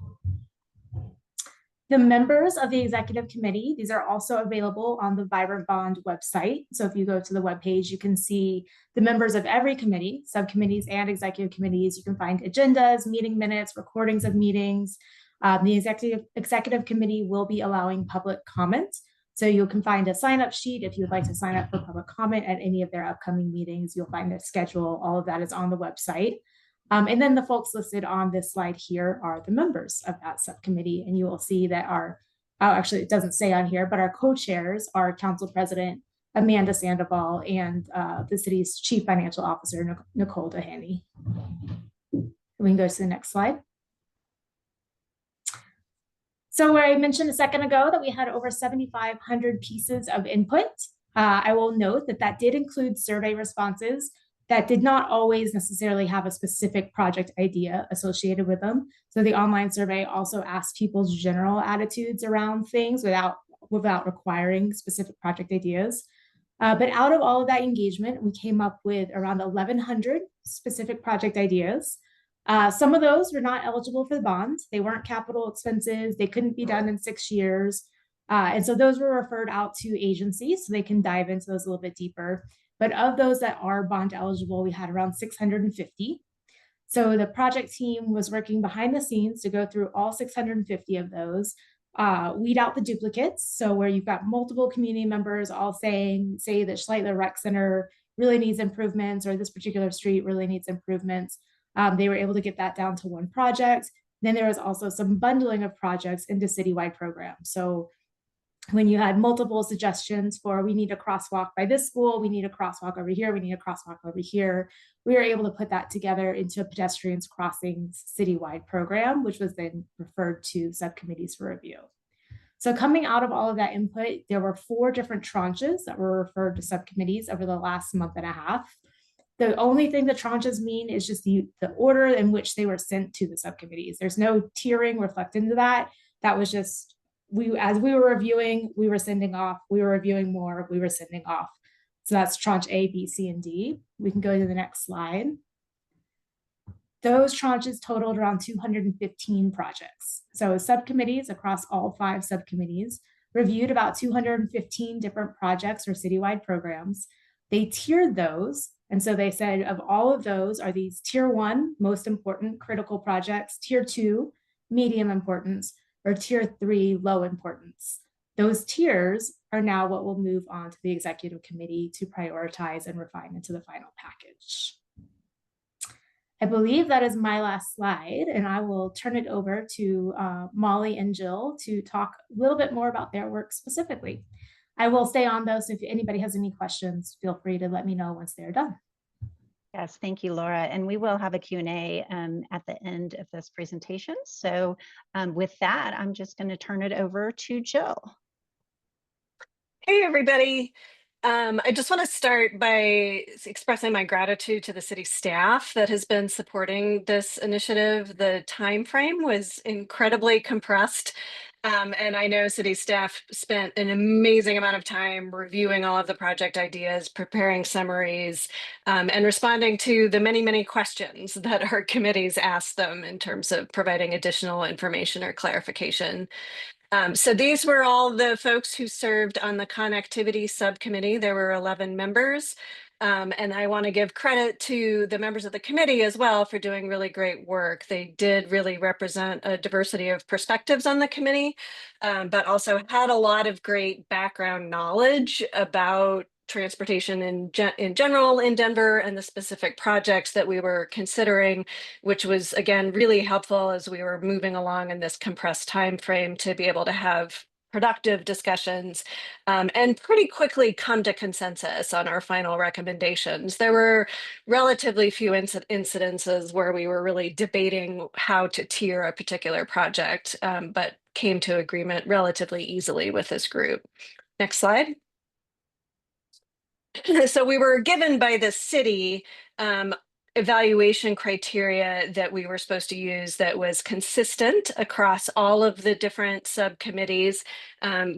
The members of the Executive Committee, these are also available on the Vibrant Bond website. So if you go to the webpage, you can see the members of every committee, subcommittees and executive committees. You can find agendas, meeting minutes, recordings of meetings. The executive Committee will be allowing public comment. So you can find a sign-up sheet if you would like to sign up for public comment at any of their upcoming meetings. You'll find their schedule. All of that is on the website. And then the folks listed on this slide here are the members of that subcommittee. And you will see that actually it doesn't say on here, but our co-chairs are Council President Amanda Sandoval and the city's Chief Financial Officer, Nicole Dehaney. We can go to the next slide. So where I mentioned a second ago that we had over 7,500 pieces of input, I will note that that did include survey responses that did not always necessarily have a specific project idea associated with them. So the online survey also asked people's general attitudes around things without requiring specific project ideas. But out of all of that engagement, we came up with around 1,100 specific project ideas. Some of those were not eligible for the bond. They weren't capital expenses. They couldn't be done in 6 years. And so those were referred out to agencies so they can dive into those a little bit deeper. But of those that are bond eligible, we had around 650. So the project team was working behind the scenes to go through all 650 of those, weed out the duplicates. So where you've got multiple community members all say that Schleitler Rec Center really needs improvements or this particular street really needs improvements. They were able to get that down to one project. Then there was also some bundling of projects into citywide programs. So when you had multiple suggestions for we need a crosswalk by this school, we need a crosswalk over here, we need a crosswalk over here, we were able to put that together into a pedestrians crossings citywide program, which was then referred to subcommittees for review. So coming out of all of that input, there were 4 different tranches that were referred to subcommittees over the last month and a half. The only thing the tranches mean is just the order in which they were sent to the subcommittees. There's no tiering reflected into that. That was just as we were reviewing, we were sending off, we were reviewing more, we were sending off. So that's tranche A, B, C, and D. We can go to the next slide. Those tranches totaled around 215 projects. So subcommittees across all 5 subcommittees reviewed about 215 different projects or citywide programs. They tiered those. And so they said of all of those are these tier 1, most important critical projects, tier 2, medium importance, or tier 3, low importance. Those tiers are now what will move on to the executive committee to prioritize and refine into the final package. I believe that is my last slide, and I will turn it over to Molly and Jill to talk a little bit more about their work specifically. I will stay on though, so if anybody has any questions, feel free to let me know once they're done. Yes, thank you, Laura. And we will have a Q&A at the end of this presentation. So with that, I'm just going to turn it over to Jill. Hey, everybody. I just want to start by expressing my gratitude to the city staff that has been supporting this initiative. The time frame was incredibly compressed. And I know city staff spent an amazing amount of time reviewing all of the project ideas, preparing summaries, and responding to the many, many questions that our committees asked them in terms of providing additional information or clarification. So these were all the folks who served on the connectivity subcommittee. There were 11 members. And I want to give credit to the members of the committee as well for doing really great work. They did really represent a diversity of perspectives on the committee, but also had a lot of great background knowledge about transportation in general in Denver and the specific projects that we were considering, which was again really helpful as we were moving along in this compressed time frame to be able to have productive discussions and pretty quickly come to consensus on our final recommendations. There were relatively few incidences where we were really debating how to tier a particular project, but came to agreement relatively easily with this group. Next slide. So we were given by the city evaluation criteria that we were supposed to use that was consistent across all of the different subcommittees,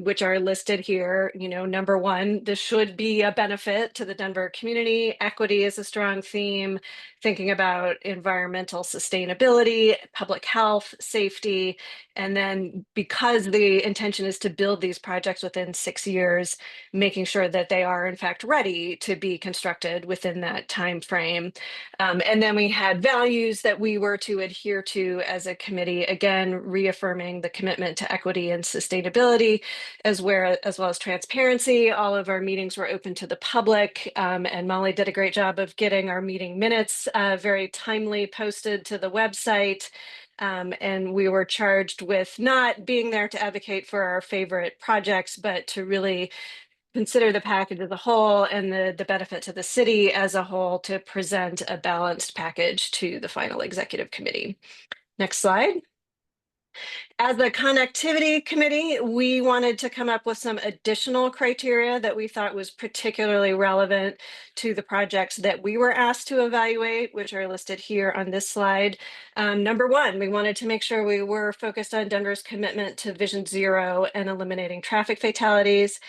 which are listed here. You know, number one, this should be a benefit to the Denver community. Equity is a strong theme, thinking about environmental sustainability, public health, safety, and then because the intention is to build these projects within 6 years, making sure that they are in fact ready to be constructed within that time frame. And then we had values that we were to adhere to as a committee, again, reaffirming the commitment to equity and sustainability, as well as transparency. All of our meetings were open to the public, and Molly did a great job of getting our meeting minutes very timely posted to the website. And we were charged with not being there to advocate for our favorite projects, but to really consider the package as a whole and the benefit to the city as a whole to present a balanced package to the final executive committee. Next slide. As a connectivity committee, we wanted to come up with some additional criteria that we thought was particularly relevant to the projects that we were asked to evaluate, which are listed here on this slide. Number one, we wanted to make sure we were focused on Denver's commitment to Vision Zero and eliminating traffic fatalities.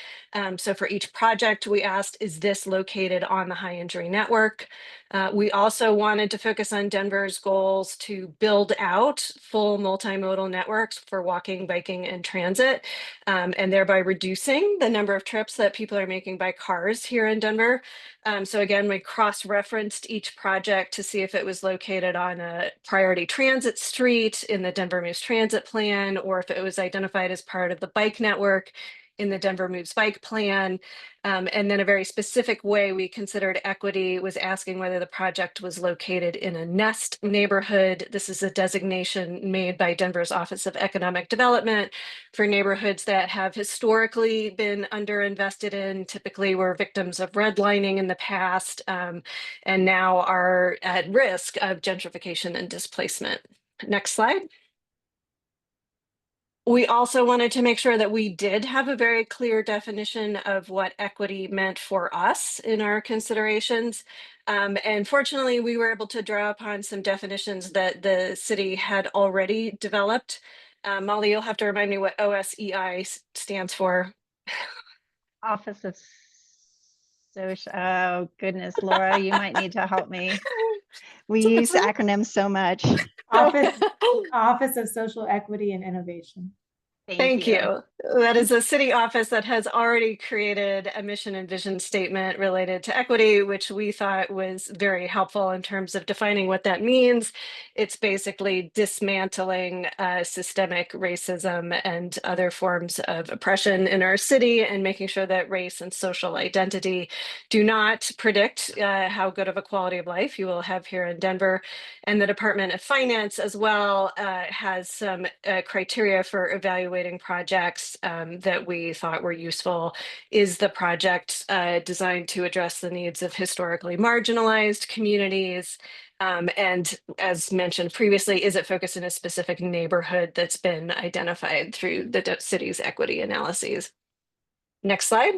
So for each project, we asked, is this located on the high injury network? We also wanted to focus on Denver's goals to build out full multimodal networks for walking, biking, and transit, and thereby reducing the number of trips that people are making by cars here in Denver. So again, we cross-referenced each project to see if it was located on a priority transit street in the Denver Moves Transit Plan, or if it was identified as part of the bike network in the Denver Moves Bike Plan. And then a very specific way we considered equity was asking whether the project was located in a nest neighborhood. This is a designation made by Denver's Office of Economic Development for neighborhoods that have historically been underinvested in, typically were victims of redlining in the past, and now are at risk of gentrification and displacement. Next slide. We also wanted to make sure that we did have a very clear definition of what equity meant for us in our considerations. And fortunately, we were able to draw upon some definitions that the city had already developed. Molly, you'll have to remind me what OSEI stands for. Office of Social, oh goodness, Laura, you might need to help me. We use acronyms so much. Office of Social Equity and Innovation. Thank you. That is a city office that has already created a mission and vision statement related to equity, which we thought was very helpful in terms of defining what that means. It's basically dismantling systemic racism and other forms of oppression in our city and making sure that race and social identity do not predict how good of a quality of life you will have here in Denver. And the Department of Finance as well has some criteria for evaluating projects that we thought were useful. Is the project designed to address the needs of historically marginalized communities? And as mentioned previously, is it focused in a specific neighborhood that's been identified through the city's equity analyses? Next slide.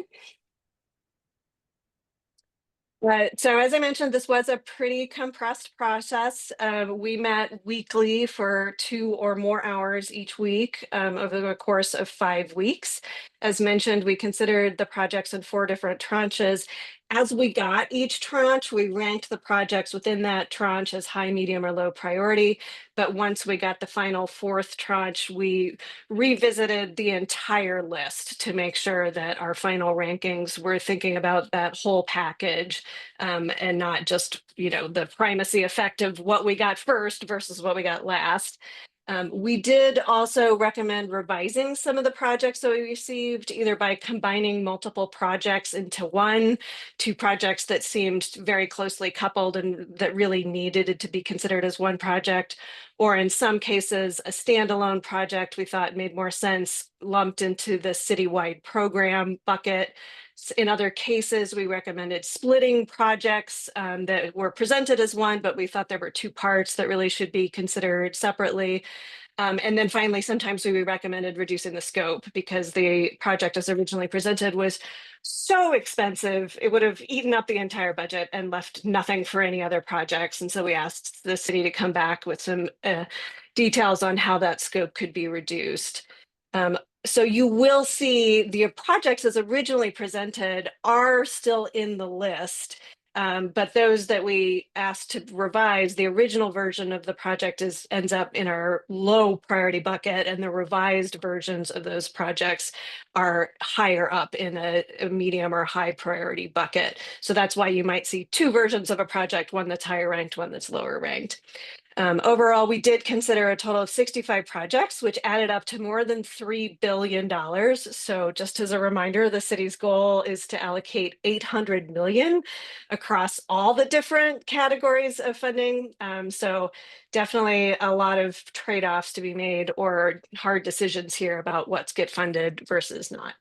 So as I mentioned, this was a pretty compressed process. We met weekly for 2 or more hours each week over the course of 5 weeks. As mentioned, we considered the projects in 4 different tranches. As we got each tranche, we ranked the projects within that tranche as high, medium, or low priority. But once we got the final 4th tranche, we revisited the entire list to make sure that our final rankings were thinking about that whole package and not just, the primacy effect of what we got first versus what we got last. We did also recommend revising some of the projects that we received, either by combining multiple projects into one, 2 projects that seemed very closely coupled and that really needed to be considered as one project, or in some cases, a standalone project we thought made more sense lumped into the citywide program bucket. In other cases, we recommended splitting projects that were presented as one, but we thought there were 2 parts that really should be considered separately. And then finally, sometimes we recommended reducing the scope because the project as originally presented was so expensive, it would have eaten up the entire budget and left nothing for any other projects. And so we asked the city to come back with some details on how that scope could be reduced. So you will see the projects as originally presented are still in the list, but those that we asked to revise, the original version of the project ends up in our low priority bucket, and the revised versions of those projects are higher up in a medium or high priority bucket. So that's why you might see 2 versions of a project, one that's higher ranked, one that's lower ranked. Overall, we did consider a total of 65 projects, which added up to more than $3 billion. So just as a reminder, the city's goal is to allocate $800 million across all the different categories of funding. So definitely a lot of trade-offs to be made or hard decisions here about what's get funded versus not.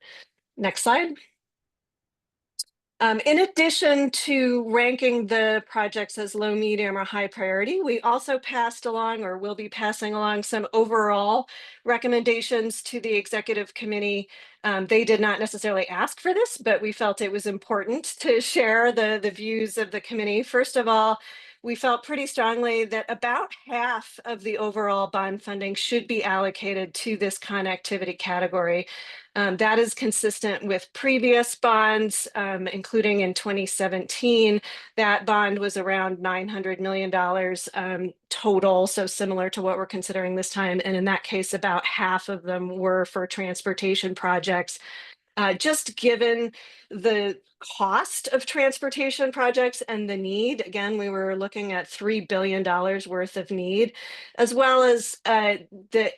Next slide. In addition to ranking the projects as low, medium, or high priority, we also passed along or will be passing along some overall recommendations to the executive committee. They did not necessarily ask for this, but we felt it was important to share the views of the committee. First of all, we felt pretty strongly that about half of the overall bond funding should be allocated to this connectivity category. That is consistent with previous bonds, including in 2017. That bond was around $900 million total, so similar to what we're considering this time. And in that case, about half of them were for transportation projects. Just given the cost of transportation projects and the need, again, we were looking at $3 billion worth of need, as well as the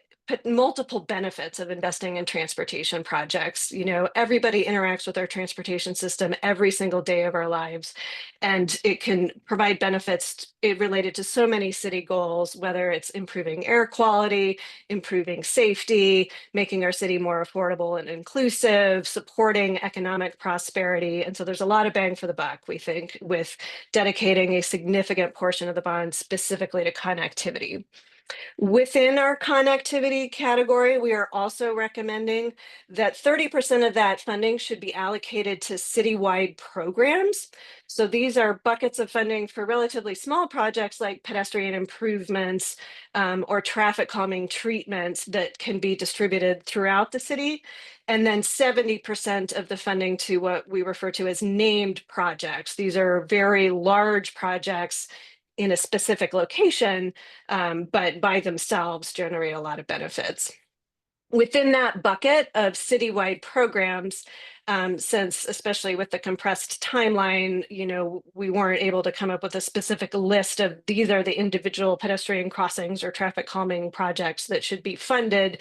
multiple benefits of investing in transportation projects. Everybody interacts with our transportation system every single day of our lives, and it can provide benefits related to so many city goals, whether it's improving air quality, improving safety, making our city more affordable and inclusive, supporting economic prosperity. And so there's a lot of bang for the buck, we think, with dedicating a significant portion of the bond specifically to connectivity. Within our connectivity category, we are also recommending that 30% of that funding should be allocated to citywide programs. So these are buckets of funding for relatively small projects like pedestrian improvements or traffic calming treatments that can be distributed throughout the city. And then 70% of the funding to what we refer to as named projects. These are very large projects in a specific location, but by themselves generate a lot of benefits. Within that bucket of citywide programs, since especially with the compressed timeline, we weren't able to come up with a specific list of these are the individual pedestrian crossings or traffic calming projects that should be funded.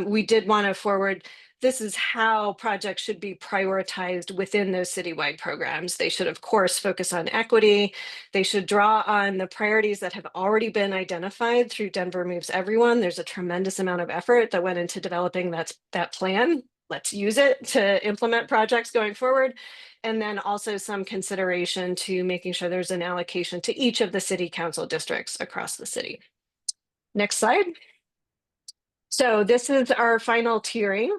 We did want to forward, this is how projects should be prioritized within those citywide programs. They should, of course, focus on equity. They should draw on the priorities that have already been identified through Denver Moves Everyone. There's a tremendous amount of effort that went into developing that plan. Let's use it to implement projects going forward. And then also some consideration to making sure there's an allocation to each of the city council districts across the city. Next slide. So this is our final tiering.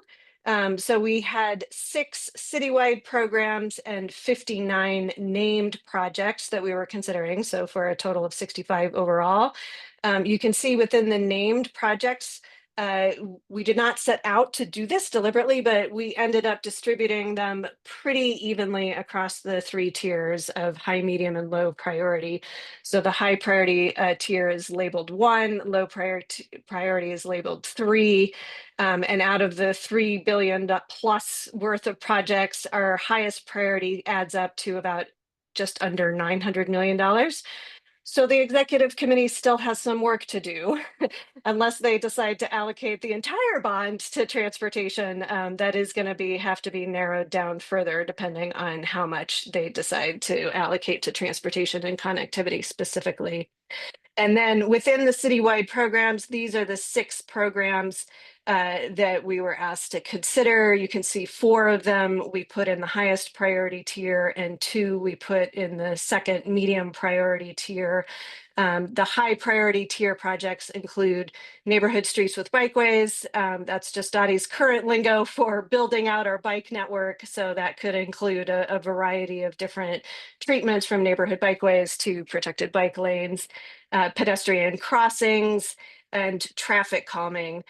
So we had 6 citywide programs and 59 named projects that we were considering. So for a total of 65 overall. You can see within the named projects, we did not set out to do this deliberately, but we ended up distributing them pretty evenly across the 3 tiers of high, medium, and low priority. So the high priority tier is labeled 1, low priority is labeled 3. And out of the $3 billion plus worth of projects, our highest priority adds up to about just under $900 million. So the executive committee still has some work to do unless they decide to allocate the entire bond to transportation. That is going to have to be narrowed down further depending on how much they decide to allocate to transportation and connectivity specifically. And then within the citywide programs, these are the 6 programs that we were asked to consider. You can see 4 of them we put in the highest priority tier and 2 we put in the second medium priority tier. The high priority tier projects include neighborhood streets with bikeways. That's just DOTI's current lingo for building out our bike network. So that could include a variety of different treatments from neighborhood bikeways to protected bike lanes, pedestrian crossings, and traffic calming.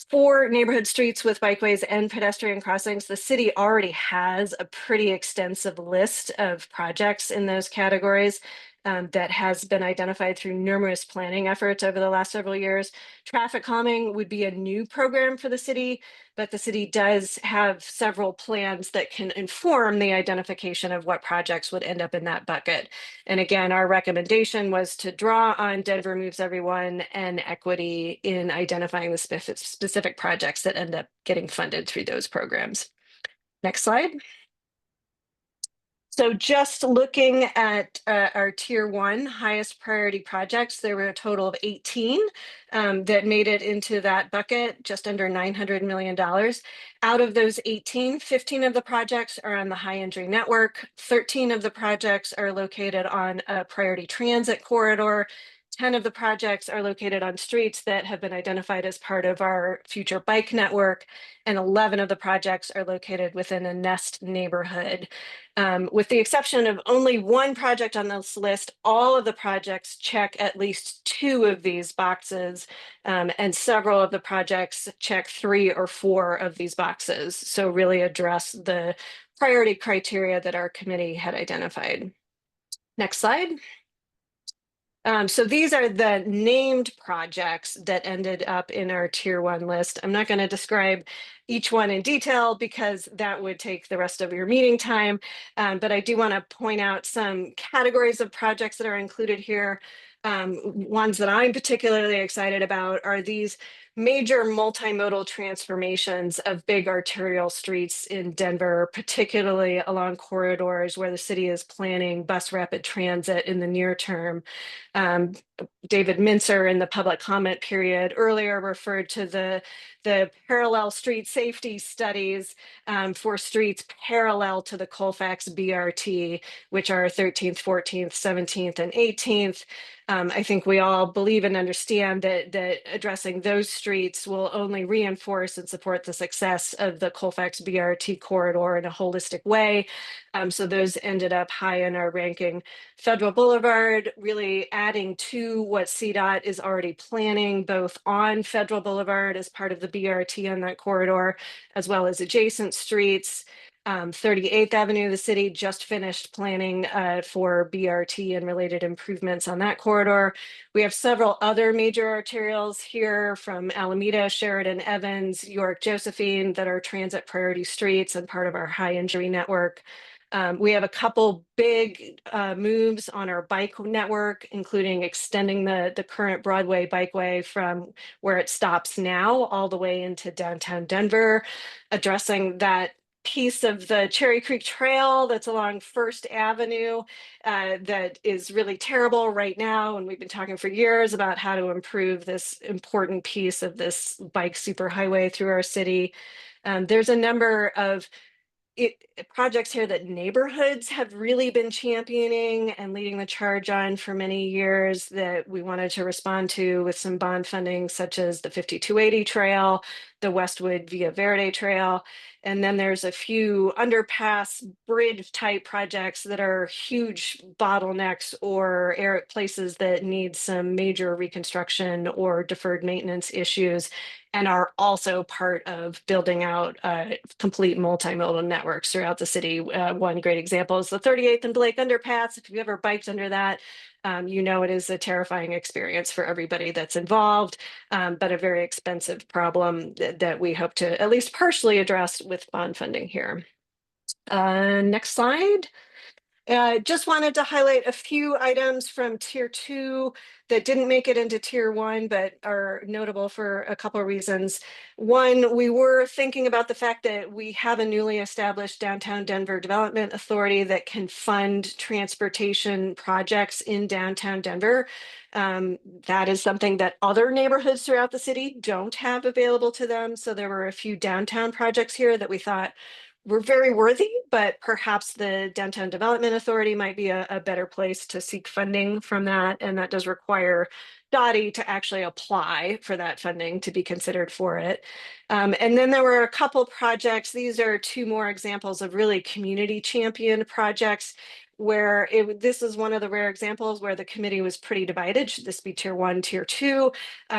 For neighborhood streets with bikeways and pedestrian crossings, the city already has a pretty extensive list of projects in those categories. That has been identified through numerous planning efforts over the last several years. Traffic calming would be a new program for the city, but the city does have several plans that can inform the identification of what projects would end up in that bucket. And again, our recommendation was to draw on Denver Moves Everyone and equity in identifying the specific projects that end up getting funded through those programs. Next slide. So just looking at our tier 1 highest priority projects, there were a total of 18 that made it into that bucket, just under $900 million. Out of those 18, 15 of the projects are on the high entry network. 13 of the projects are located on a priority transit corridor. 10 of the projects are located on streets that have been identified as part of our future bike network, and 11 of the projects are located within a nest neighborhood. With the exception of only 1 project on this list, all of the projects check at least 2 of these boxes, and several of the projects check 3 or 4 of these boxes. So really address the priority criteria that our committee had identified. Next slide. So these are the named projects that ended up in our tier 1 list. I'm not going to describe each one in detail because that would take the rest of your meeting time. But I do want to point out some categories of projects that are included here. Ones that I'm particularly excited about are these major multimodal transformations of big arterial streets in Denver, particularly along corridors where the city is planning bus rapid transit in the near term. David Mincer in the public comment period earlier referred to the parallel street safety studies for streets parallel to the Colfax BRT, which are 13th, 14th, 17th, and 18th. I think we all believe and understand that addressing those streets will only reinforce and support the success of the Colfax BRT corridor in a holistic way. So those ended up high in our ranking. Federal Boulevard, really adding to what CDOT is already planning, both on Federal Boulevard as part of the BRT on that corridor, as well as adjacent streets. 38th Avenue, the city just finished planning for BRT and related improvements on that corridor. We have several other major arterials here from Alameda, Sheridan, Evans, York, Josephine that are transit priority streets and part of our high injury network. We have a couple big moves on our bike network, including extending the current Broadway bikeway from where it stops now all the way into downtown Denver, addressing that piece of the Cherry Creek Trail that's along First Avenue that is really terrible right now. And we've been talking for years about how to improve this important piece of this bike superhighway through our city. There's a number of projects here that neighborhoods have really been championing and leading the charge on for many years that we wanted to respond to with some bond funding, such as the 5280 trail, the Westwood Via Verde trail. And then there's a few underpass bridge type projects that are huge bottlenecks or places that need some major reconstruction or deferred maintenance issues, and are also part of building out complete multimodal networks throughout the city. One great example is the 38th and Blake underpass. If you've ever biked under that, you know it is a terrifying experience for everybody that's involved, but a very expensive problem that we hope to at least partially address with bond funding here. Next slide. Just wanted to highlight a few items from tier 2 that didn't make it into tier 1, but are notable for a couple of reasons. One, we were thinking about the fact that we have a newly established Downtown Denver Development Authority that can fund transportation projects in downtown Denver. That is something that other neighborhoods throughout the city don't have available to them. So there were a few downtown projects here that we thought were very worthy, but perhaps the Downtown Development Authority might be a better place to seek funding from that. And that does require DOTI to actually apply for that funding to be considered for it. And then there were a couple projects. These are two more examples of really community champion projects where this is one of the rare examples where the committee was pretty divided. Should this be tier 1, tier 2?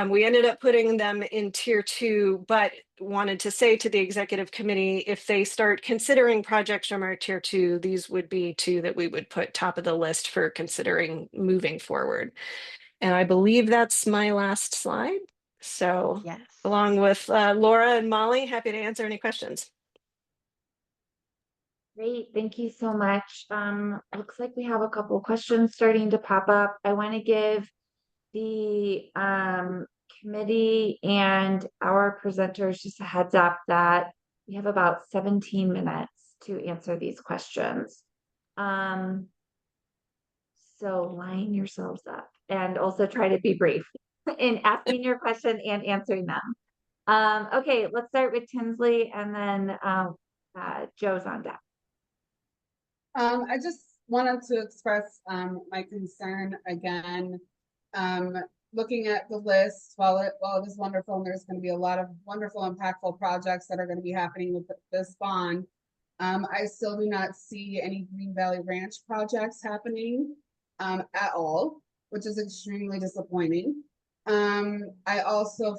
We ended up putting them in tier 2, but wanted to say to the executive committee, if they start considering projects from our tier 2, these would be 2 that we would put top of the list for considering moving forward. And I believe that's my last slide. So yes, along with Laura and Molly, happy to answer any questions. Great, thank you so much. Looks like we have a couple of questions starting to pop up. I want to give the committee and our presenters just a heads up that we have about 17 minutes to answer these questions. So line yourselves up and also try to be brief in asking your question and answering them. Okay, let's start with Tinsley and then Joe's on deck. I just wanted to express my concern again. Looking at the list, while it is wonderful, and there's going to be a lot of wonderful, impactful projects that are going to be happening with this bond, I still do not see any Green Valley Ranch projects happening at all, which is extremely disappointing. I also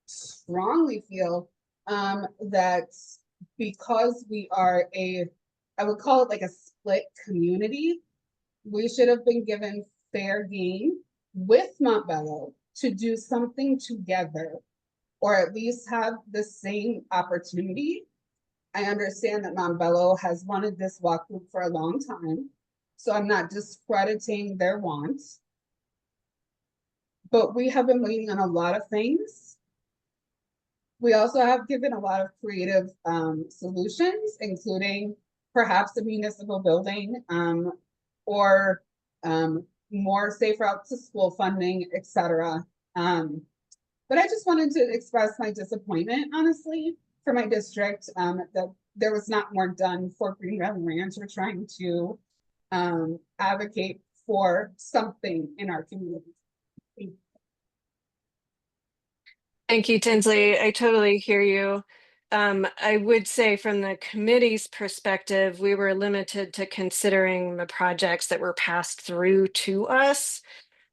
strongly feel that because we are I would call it like a split community, we should have been given fair game with Montbello to do something together, or at least have the same opportunity. I understand that Montbello has wanted this walk loop for a long time, so I'm not discrediting their wants. But we have been waiting on a lot of things. We also have given a lot of creative solutions, including perhaps a municipal building or more safe route to school funding, etc. But I just wanted to express my disappointment, honestly, for my district that there was not more done for Green Valley Ranch. We're trying to advocate for something in our community. Thank you, Tinsley. I totally hear you. I would say from the committee's perspective, we were limited to considering the projects that were passed through to us.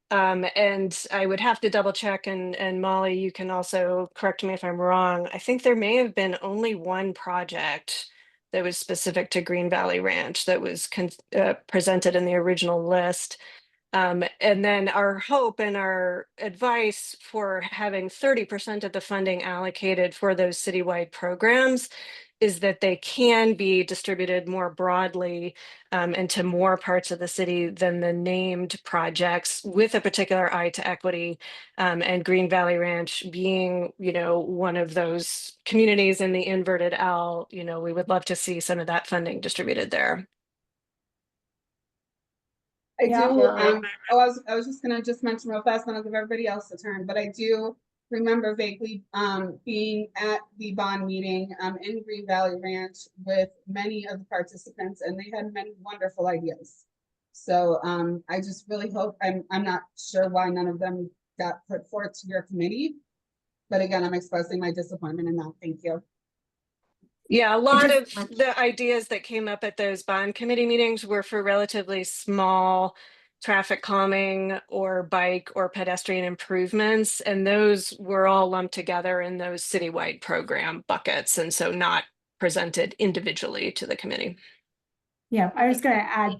And I would have to double check, and Molly, you can also correct me if I'm wrong. I think there may have been only one project that was specific to Green Valley Ranch that was presented in the original list. And then our hope and our advice for having 30% of the funding allocated for those citywide programs is that they can be distributed more broadly into more parts of the city than the named projects, with a particular eye to equity, and Green Valley Ranch being, one of those communities in the inverted L. We would love to see some of that funding distributed there. I Yeah. do. I was just gonna mention real fast, then I'll give everybody else a turn. But I do remember vaguely being at the bond meeting in Green Valley Ranch with many of the participants, and they had many wonderful ideas. So I just really hope, I'm not sure why none of them got put forth to your committee. But again, I'm expressing my disappointment in that. Thank you. Yeah, a lot of the ideas that came up at those bond committee meetings were for relatively small traffic calming or bike or pedestrian improvements. And those were all lumped together in those citywide program buckets. And so not presented individually to the committee. Yeah, I was going to add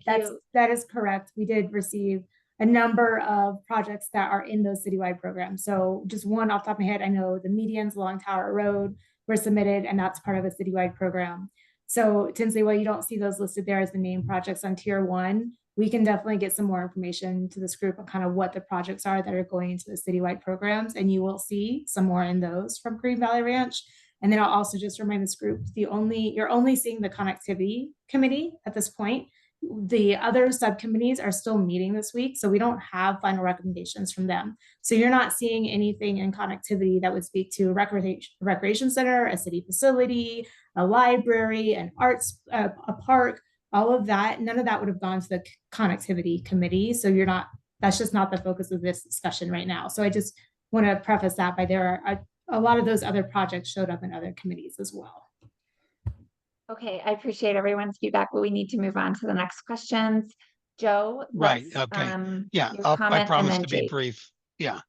that is correct. We did receive a number of projects that are in those citywide programs. So just one off the top of my head, I know the medians along Tower Road were submitted, and that's part of a citywide program. So Tinsley, while you don't see those listed there as the named projects on tier 1, we can definitely get some more information to this group on kind of what the projects are that are going into the citywide programs, and you will see some more in those from Green Valley Ranch. And then I'll also just remind this group, you're only seeing the connectivity committee at this point. The other subcommittees are still meeting this week, so we don't have final recommendations from them. So you're not seeing anything in connectivity that would speak to a recreation center, a city facility, a library, an arts, a park, all of that. None of that would have gone to the connectivity committee. So that's just not the focus of this discussion right now. So I just want to preface that by there are a lot of those other projects showed up in other committees as well. Okay, I appreciate everyone's feedback, but we need to move on to the next questions. Joe, right? Okay, yeah, I promise to be brief. Yeah,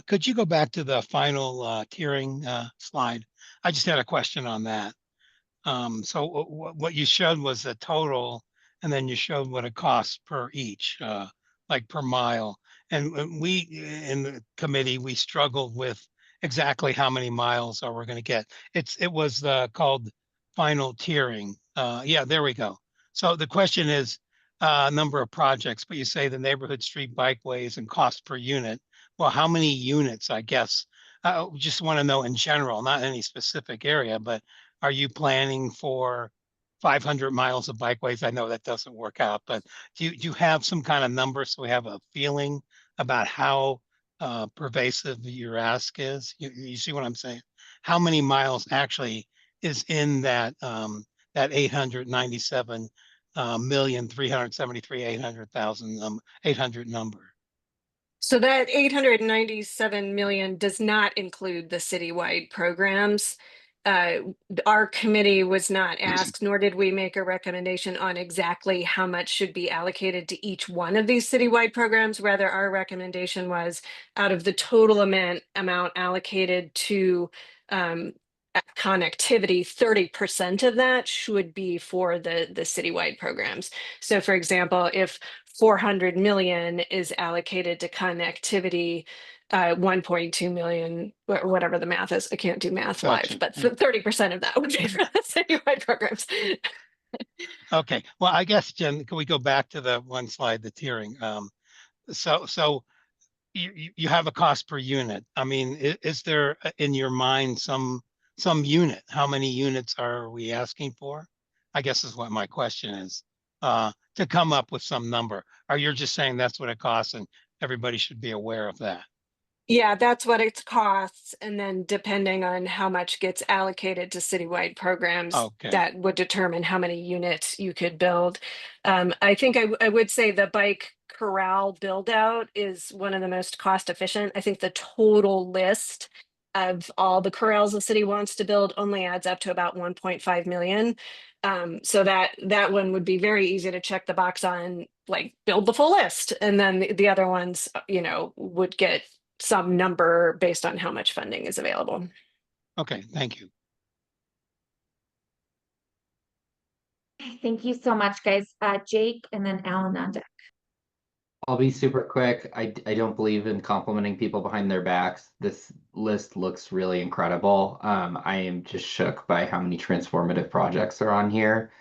could you go back to the final tiering slide? I just had a question on that. So what you showed was the total, and then you showed what it costs per each, like per mile. And we in the committee, we struggled with exactly how many miles are we going to get. It was called final tiering. Yeah, there we go. So the question is number of projects, but you say the neighborhood street bikeways and cost per unit. Well, how many units, I guess? I just want to know in general, not any specific area, but are you planning for 500 miles of bikeways? I know that doesn't work out, but do you have some kind of number so we have a feeling about how pervasive your ask is? You see what I'm saying? How many miles actually is in that 897,373,800 number? So that 897 million does not include the citywide programs. Our committee was not asked, nor did we make a recommendation on exactly how much should be allocated to each one of these citywide programs. Rather, our recommendation was out of the total amount allocated to connectivity, 30% of that should be for the citywide programs. So for example, if 400 million is allocated to connectivity, 1.2 million, or whatever the math is, I can't do math live, but 30% of that would be for the citywide programs. Okay, well, I guess, Jen, can we go back to the one slide, the tiering? So you have a cost per unit. I mean, is there in your mind some unit? How many units are we asking for? I guess is what my question is, to come up with some number. Or you're just saying that's what it costs and everybody should be aware of that? Yeah, that's what it costs. And then depending on how much gets allocated to citywide programs, that would determine how many units you could build. I think I would say the bike corral build out is one of the most cost efficient. I think the total list of all the corrals the city wants to build only adds up to about 1.5 million. So that one would be very easy to check the box on, like build the full list. And then the other ones, would get some number based on how much funding is available. Okay, thank you. Thank you so much, guys. Jake and then Alan on deck. I'll be super quick. I don't believe in complimenting people behind their backs. This list looks really incredible. I am just shook by how many transformative projects are on here.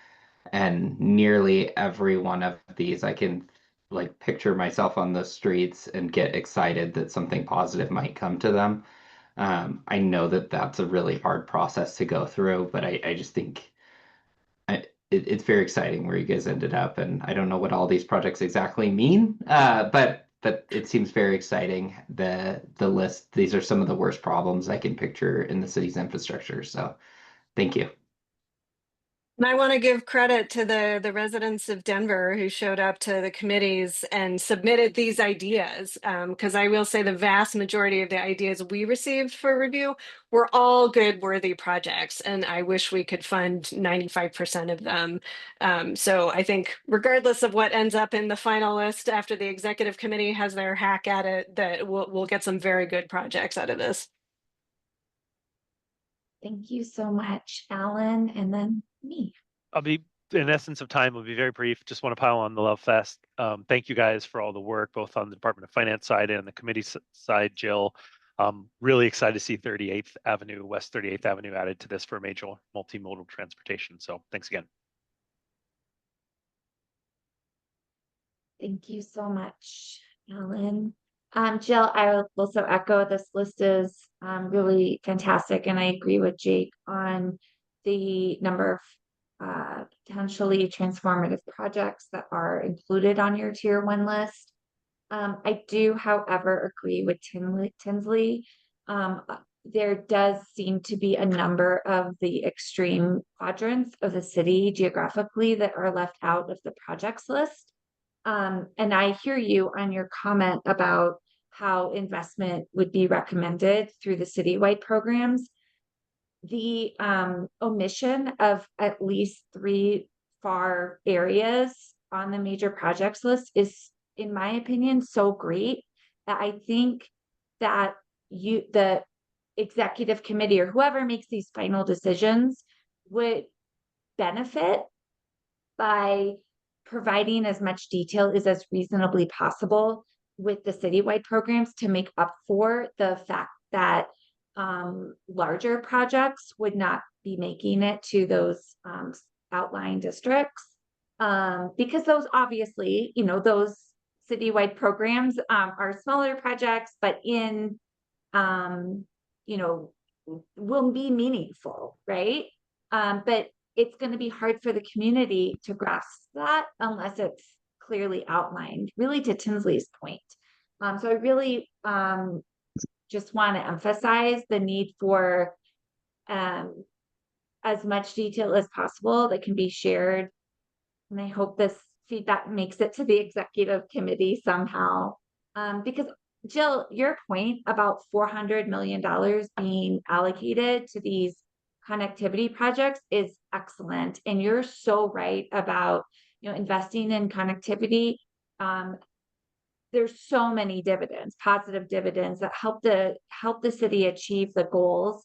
And nearly every one of these, I can like picture myself on the streets and get excited that something positive might come to them. I know that that's a really hard process to go through, but I just think it's very exciting where you guys ended up, and I don't know what all these projects exactly mean, but it seems very exciting. The list, these are some of the worst problems I can picture in the city's infrastructure. So thank you. And I want to give credit to the residents of Denver who showed up to the committees and submitted these ideas. Because I will say the vast majority of the ideas we received for review were all good, worthy projects. And I wish we could fund 95% of them. So I think regardless of what ends up in the final list after the executive committee has their hack at it, that we'll get some very good projects out of this. Thank you so much, Alan, and then me. I'll be, in essence of time, will be very brief. Just want to pile on the love fest. Thank you guys for all the work, both on the Department of Finance side and the committee side, Jill. Really excited to see 38th Avenue, West 38th Avenue added to this for major multimodal transportation. So thanks again. Thank you so much, Alan. Jill, I will also echo this list is really fantastic, and I agree with Jake on the number of potentially transformative projects that are included on your tier 1 list. I do, however, agree with Tinsley. There does seem to be a number of the extreme quadrants of the city geographically that are left out of the projects list. And I hear you on your comment about how investment would be recommended through the citywide programs. The omission of at least 3 FAR areas on the major projects list is, in my opinion, so great that I think that the executive committee or whoever makes these final decisions would benefit by providing as much detail as reasonably possible with the citywide programs to make up for the fact that larger projects would not be making it to those outlying districts. Because those obviously, those citywide programs are smaller projects, but will be meaningful, right? But it's going to be hard for the community to grasp that unless it's clearly outlined, really to Tinsley's point. So I really just want to emphasize the need for as much detail as possible that can be shared. And I hope this feedback makes it to the executive committee somehow. Because Jill, your point about $400 million being allocated to these connectivity projects is excellent. And you're so right about, investing in connectivity. There's so many dividends, positive dividends that help the city achieve the goals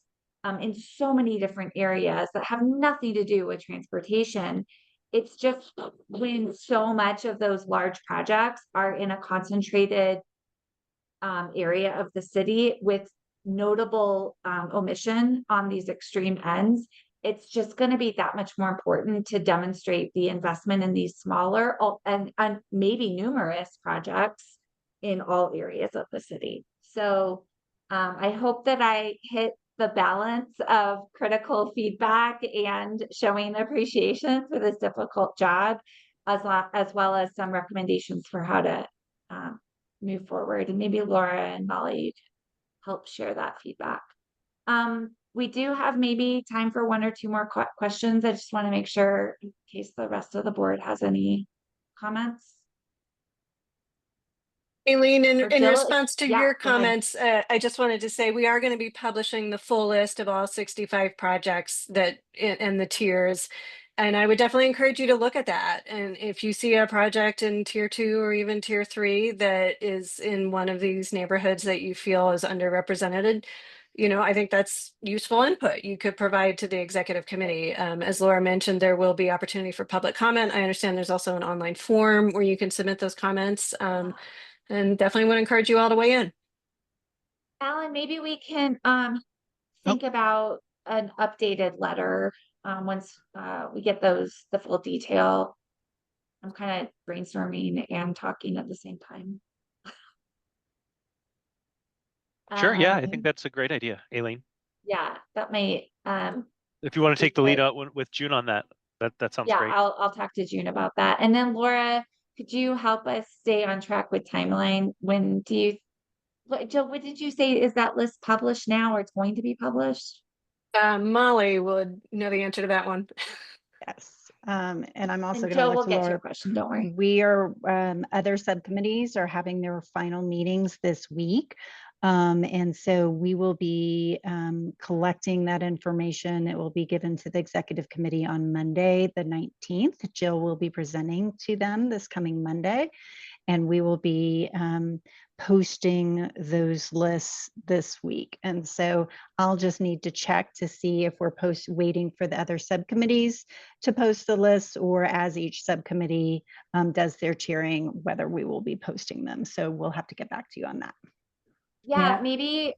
in so many different areas that have nothing to do with transportation. It's just when so much of those large projects are in a concentrated area of the city with notable omission on these extreme ends, it's just going to be that much more important to demonstrate the investment in these smaller and maybe numerous projects in all areas of the city. So I hope that I hit the balance of critical feedback and showing appreciation for this difficult job, as well as some recommendations for how to move forward. And maybe Laura and Molly, you can help share that feedback. We do have maybe time for 1 or 2 more questions. I just want to make sure in case the rest of the board has any comments. Aileen, in response to your comments, I just wanted to say we are going to be publishing the full list of all 65 projects that and the tiers. And I would definitely encourage you to look at that. And if you see a project in tier 2 or even tier 3 that is in one of these neighborhoods that you feel is underrepresented, I think that's useful input you could provide to the executive committee. As Laura mentioned, there will be opportunity for public comment. I understand there's also an online form where you can submit those comments, and definitely would encourage you all to weigh in. Alan, maybe we can think about an updated letter once we get the full detail. I'm kind of brainstorming and talking at the same time. Sure. Yeah, I think that's a great idea, Aileen. Yeah, that might. If you want to take the lead out with June on that, that sounds great. I'll talk to June about that. And then Laura, could you help us stay on track with timeline? Jill, what did you say? Is that list published now or it's going to be published? Molly would know the answer to that one. Yes. And I'm also going Jill, to we'll get to your question. Don't worry. We are, other subcommittees are having their final meetings this week. And so we will be collecting that information. It will be given to the executive committee on Monday, the 19th. Jill will be presenting to them this coming Monday, and we will be posting those lists this week. And so I'll just need to check to see if we're waiting for the other subcommittees to post the lists, or as each subcommittee does their tiering, whether we will be posting them. So we'll have to get back to you on that. Yeah, maybe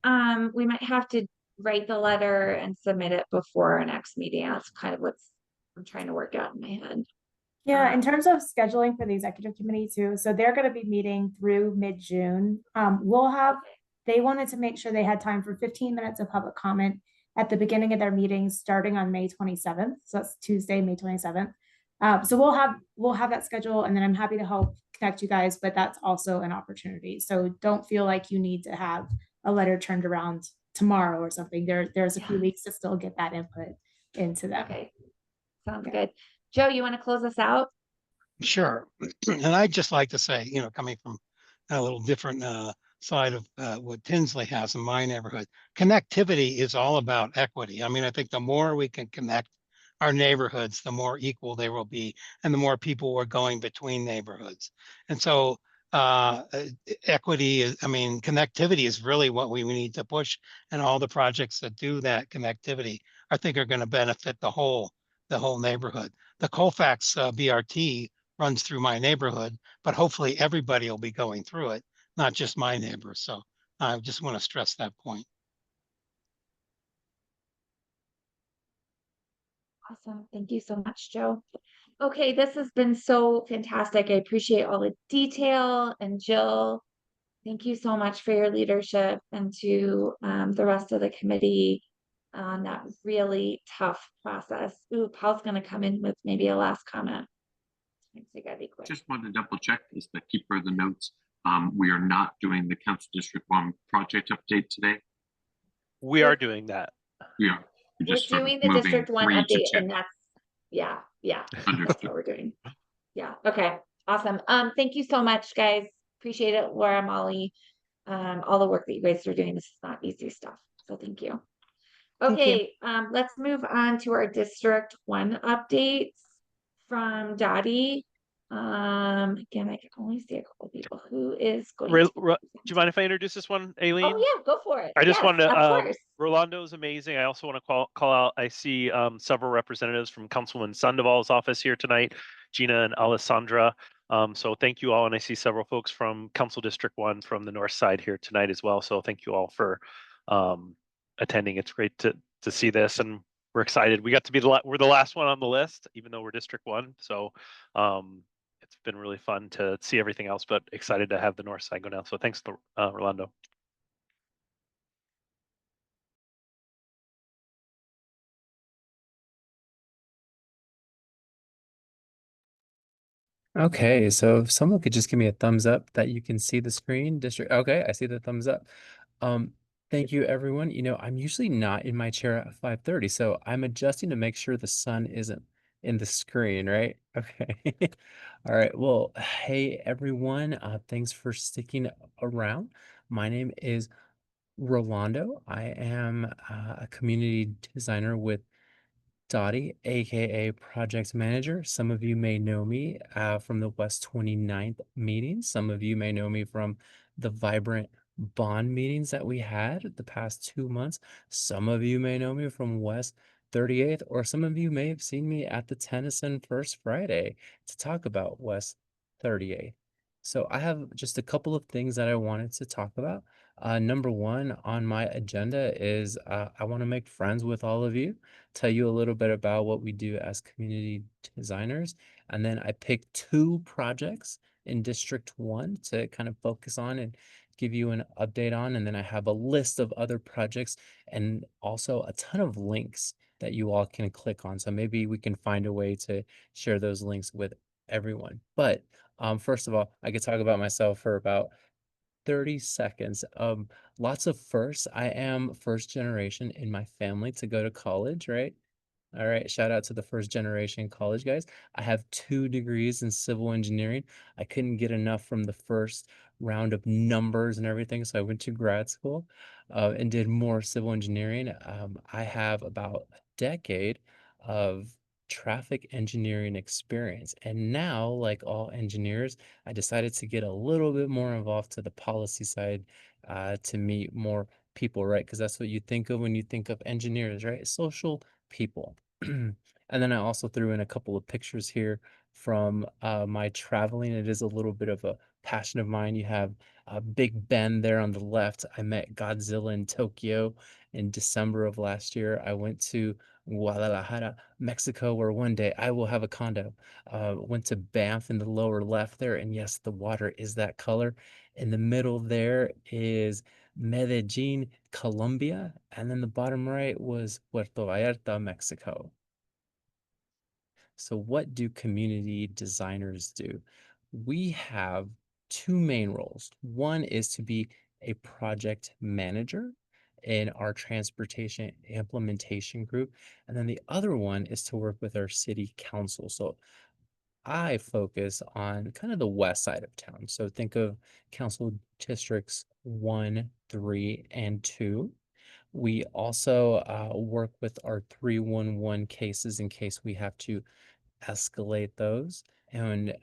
we might have to write the letter and submit it before our next meeting. That's kind of what I'm trying to work out in my head. Yeah, in terms of scheduling for the executive committee too, so they're going to be meeting through mid-June. They wanted to make sure they had time for 15 minutes of public comment at the beginning of their meetings starting on May 27th. So that's Tuesday, May 27th. So we'll have that schedule, and then I'm happy to help connect you guys, but that's also an opportunity. So don't feel like you need to have a letter turned around tomorrow or something. There's a few weeks to still get that input into them. Okay, sounds good. Joe, you want to close us out? Sure. And I'd just like to say, coming from a little different side of what Tinsley has in my neighborhood, connectivity is all about equity. I mean, I think the more we can connect our neighborhoods, the more equal they will be, and the more people are going between neighborhoods. And so equity is, connectivity is really what we need to push, and all the projects that do that connectivity, I think, are going to benefit the whole neighborhood. The Colfax BRT runs through my neighborhood, but hopefully everybody will be going through it, not just my neighbors. So I just want to stress that point. Awesome. Thank you so much, Joe. Okay, this has been so fantastic. I appreciate all the detail. And Jill, thank you so much for your leadership, and to the rest of the committee on that really tough process. Ooh, Paul's going to come in with maybe a last comment. I gotta be quick. Just wanted to double check as the keeper of the notes. We are not doing the Council District 1 project update today. We are doing that. We are. We're doing the District 1 update, and that's, yeah. That's what we're doing. Yeah, okay, awesome. Thank you so much, guys. Appreciate it, Laura, Molly, all the work that you guys are doing. This is not easy stuff, so thank you. Okay, let's move on to our District 1 updates from DOTI. Again, I can only see a couple of people. Who is going to? Do you mind if I introduce this one, Aileen? Oh yeah, go for it. I just wanted to, of course. Rolando is amazing. I also want to call out, I see several representatives from Councilman Sandoval's office here tonight, Gina and Alessandra. So thank you all. And I see several folks from Council District 1 from the north side here tonight as well. So thank you all for attending. It's great to see this, and we're excited. We got to be we're the last one on the list, even though we're District 1. So it's been really fun to see everything else, but excited to have the north side go down. So thanks, Rolando. Okay, so if someone could just give me a thumbs up that you can see the screen. District. Okay, I see the thumbs up. Thank you, everyone. I'm usually not in my chair at 5:30, so I'm adjusting to make sure the sun isn't in the screen, right? Okay. All right. Well, hey, everyone. Thanks for sticking around. My name is Rolando. I am a community designer with DOTI, aka Project Manager. Some of you may know me from the West 29th meeting. Some of you may know me from the Vibrant bond meetings that we had the past 2 months. Some of you may know me from West 38th, or some of you may have seen me at the Tennyson First Friday to talk about West 38th. So I have just a couple of things that I wanted to talk about. Number one on my agenda is I want to make friends with all of you, tell you a little bit about what we do as community designers. And then I picked 2 projects in District 1 to kind of focus on and give you an update on. And then I have a list of other projects and also a ton of links that you all can click on. So maybe we can find a way to share those links with everyone. But first of all, I could talk about myself for about 30 seconds. Lots of firsts. I am first generation in my family to go to college, right? All right, shout out to the first generation college guys. I have 2 degrees in civil engineering. I couldn't get enough from the first round of numbers and everything, so I went to grad school and did more civil engineering. I have about a decade of traffic engineering experience, and now, like all engineers, I decided to get a little bit more involved to the policy side to meet more people, right? Because that's what you think of when you think of engineers, right? Social people. And then I also threw in a couple of pictures here from my traveling. It is a little bit of a passion of mine. You have Big Ben there on the left. I met Godzilla in Tokyo in December of last year. I went to Guadalajara, Mexico, where one day I will have a condo. Went to Banff in the lower left there, and yes, the water is that color. In the middle there is Medellin, Colombia, and then the bottom right was Puerto Vallarta, Mexico. So what do community designers do? We have 2 main roles. One is to be a project manager in our transportation implementation group, and then the other one is to work with our city council. So I focus on kind of the west side of town. So think of council districts 1, 3, and 2. We also work with our 311 cases in case we have to escalate those. And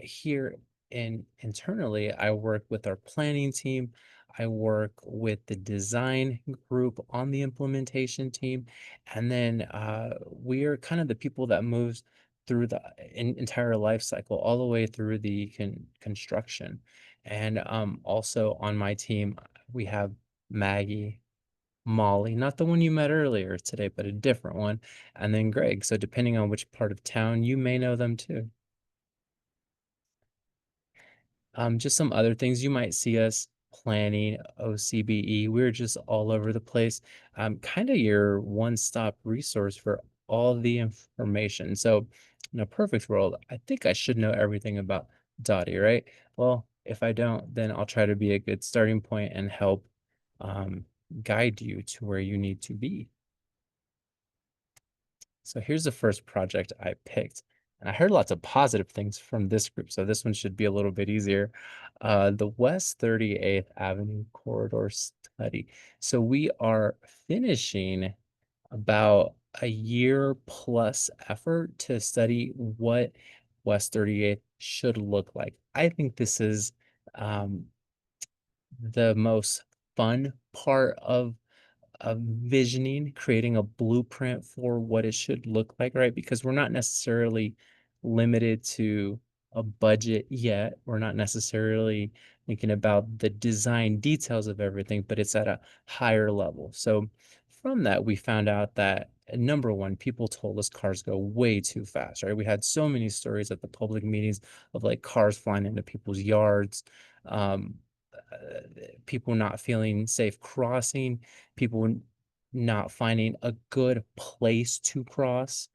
here internally, I work with our planning team. I work with the design group on the implementation team. And then we are kind of the people that moves through the entire life cycle, all the way through the construction. And also on my team, we have Maggie, Molly, not the one you met earlier today, but a different one, and then Greg. So depending on which part of town, you may know them too. Just some other things you might see us planning, OCBE. We're just all over the place. Kind of your one-stop resource for all the information. So in a perfect world, I think I should know everything about DOTI, right? Well, if I don't, then I'll try to be a good starting point and help guide you to where you need to be. So here's the first project I picked. And I heard lots of positive things from this group, so this one should be a little bit easier. The West 38th Avenue Corridor Study. So we are finishing about a year plus effort to study what West 38th should look like. I think this is the most fun part of visioning, creating a blueprint for what it should look like, right? Because we're not necessarily limited to a budget yet. We're not necessarily thinking about the design details of everything, but it's at a higher level. So from that, we found out that number one, people told us cars go way too fast, right? We had so many stories at the public meetings of like cars flying into people's yards, people not feeling safe crossing, people not finding a good place to cross,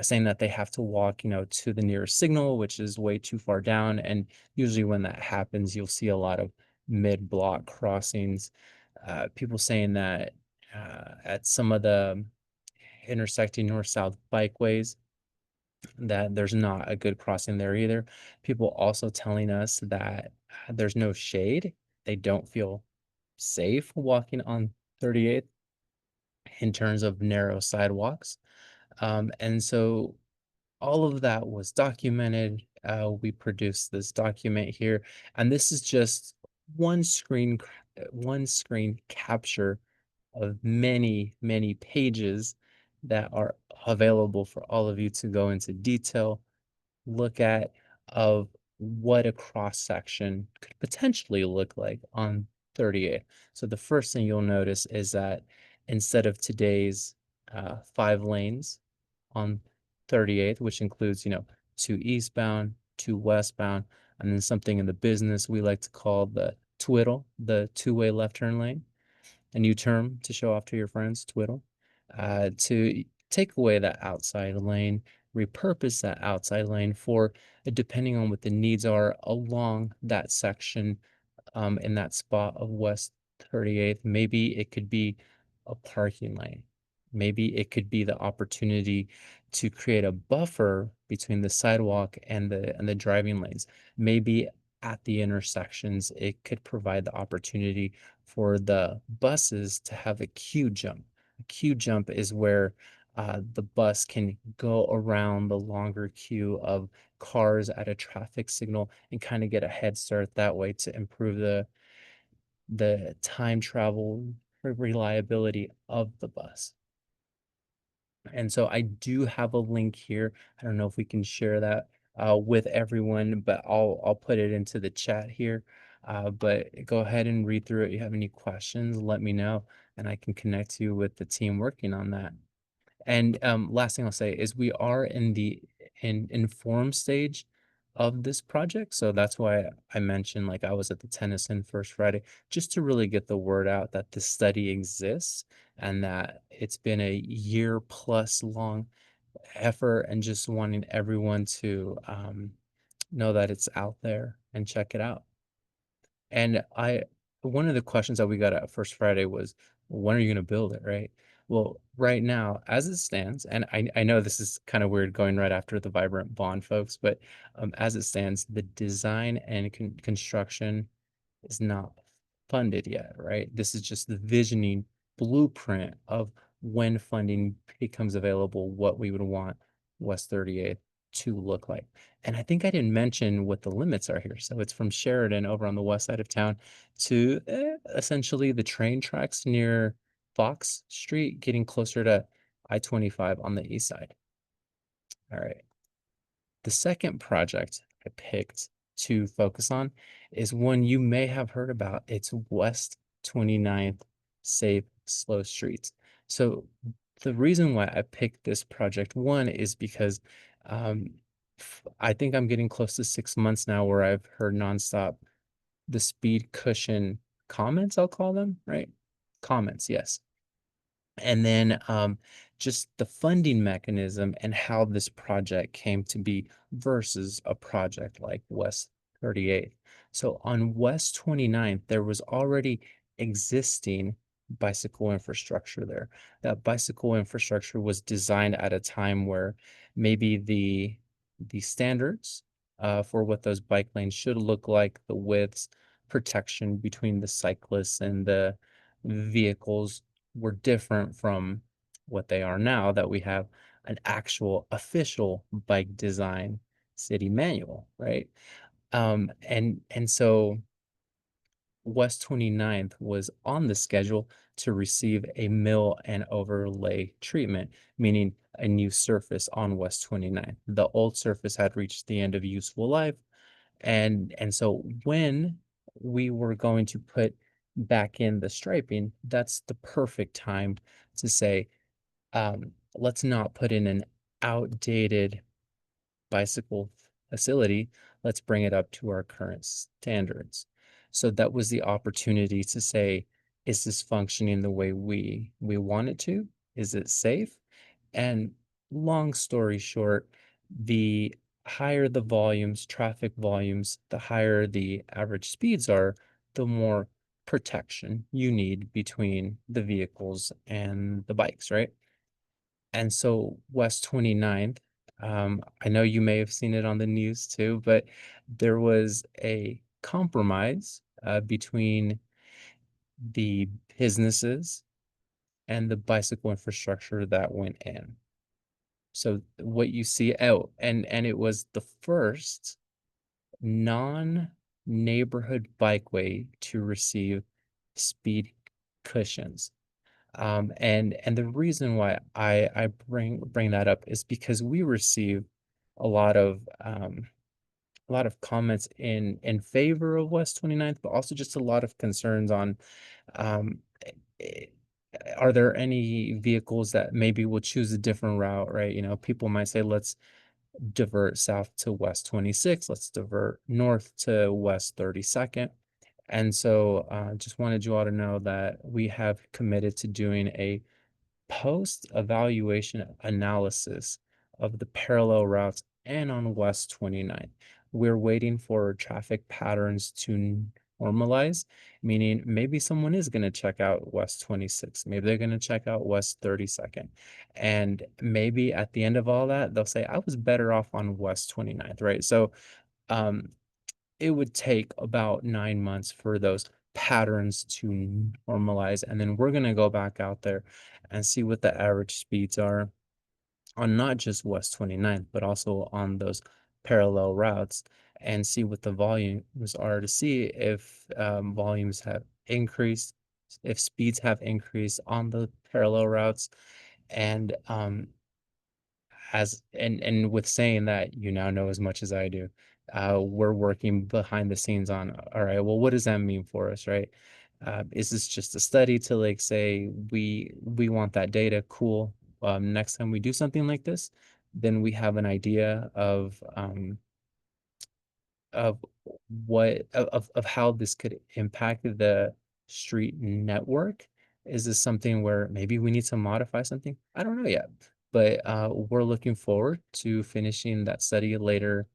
saying that they have to walk, to the nearest signal, which is way too far down. And usually when that happens, you'll see a lot of mid-block crossings. People saying that at some of the intersecting north-south bikeways, that there's not a good crossing there either. People also telling us that there's no shade. They don't feel safe walking on 38th in terms of narrow sidewalks. And so all of that was documented. We produced this document here, and this is just one screen one screen capture of many, many pages that are available for all of you to go into detail, look at of what a cross section could potentially look like on 38. So the first thing you'll notice is that instead of today's 5 lanes on 38th, which includes, 2 eastbound, 2 westbound, and then something in the business we like to call the twiddle, the two-way left turn lane, a new term to show off to your friends, twiddle, to take away that outside lane, repurpose that outside lane for, depending on what the needs are along that section, in that spot of West 38th. Maybe it could be a parking lane. Maybe it could be the opportunity to create a buffer between the sidewalk and the driving lanes. Maybe at the intersections, it could provide the opportunity for the buses to have a queue jump. A queue jump is where the bus can go around the longer queue of cars at a traffic signal and kind of get a head start that way to improve the time travel reliability of the bus. And so I do have a link here. I don't know if we can share that with everyone, but I'll put it into the chat here. But go ahead and read through it. If you have any questions, let me know, and I can connect you with the team working on that. And last thing I'll say is we are in the inform stage of this project. So that's why I mentioned, like, I was at the Tennyson First Friday, just to really get the word out that this study exists and that it's been a year plus long effort, and just wanting everyone to know that it's out there and check it out. And one of the questions that we got at First Friday was, when are you going to build it, right? Well, right now, as it stands, and I know this is kind of weird going right after the Vibrant Bond folks, but as it stands, the design and construction is not funded yet, right? This is just the visioning blueprint of when funding becomes available, what we would want West 38th to look like. And I think I didn't mention what the limits are here. So it's from Sheridan over on the west side of town to essentially the train tracks near Fox Street, getting closer to I-25 on the east side. All right. The second project I picked to focus on is one you may have heard about. It's West 29th Safe Slow Streets. So the reason why I picked this project, one, is because I think I'm getting close to 6 months now where I've heard nonstop the speed cushion comments, I'll call them, right? Comments, yes. And then just the funding mechanism and how this project came to be versus a project like West 38th. So on West 29th, there was already existing bicycle infrastructure there. That bicycle infrastructure was designed at a time where maybe the standards for what those bike lanes should look like, the widths, protection between the cyclists and the vehicles were different from what they are now, that we have an actual official bike design city manual, right? And so West 29th was on the schedule to receive a mill and overlay treatment, meaning a new surface on West 29th. The old surface had reached the end of useful life. And so when we were going to put back in the striping, that's the perfect time to say, let's not put in an outdated bicycle facility. Let's bring it up to our current standards. So that was the opportunity to say, is this functioning the way we want it to? Is it safe? And long story short, the higher the volumes, traffic volumes, the higher the average speeds are, the more protection you need between the vehicles and the bikes, right? And so West 29th, I know you may have seen it on the news too, but there was a compromise between the businesses and the bicycle infrastructure that went in. So what you see out, and it was the first non-neighborhood bikeway to receive speed cushions. And the reason why I bring that up is because we receive a lot of comments in favor of West 29th, but also just a lot of concerns on um, eh, are there any vehicles that maybe will choose a different route, right? You know, people might say, let's divert south to West 26, let's divert north to West 32nd. And so just wanted you all to know that we have committed to doing a post-evaluation analysis of the parallel routes and on West 29th. We're waiting for traffic patterns to normalize, meaning maybe someone is going to check out West 26, maybe they're going to check out West 32nd. And maybe at the end of all that, they'll say, I was better off on West 29th, right? So um, it would take about 9 months for those patterns to normalize. And then we're going to go back out there and see what the average speeds are on not just West 29th, but also on those parallel routes and see what the volumes are to see if volumes have increased, if speeds have increased on the parallel routes. And and with saying that, you now know as much as I do. We're working behind the scenes on, all right, well, what does that mean for us, right? Is this just a study to like say we want that data? Cool. Next time we do something like this, then we have an idea of what of how this could impact the street network. Is this something where maybe we need to modify something? I don't know yet, but we're looking forward to finishing that study later.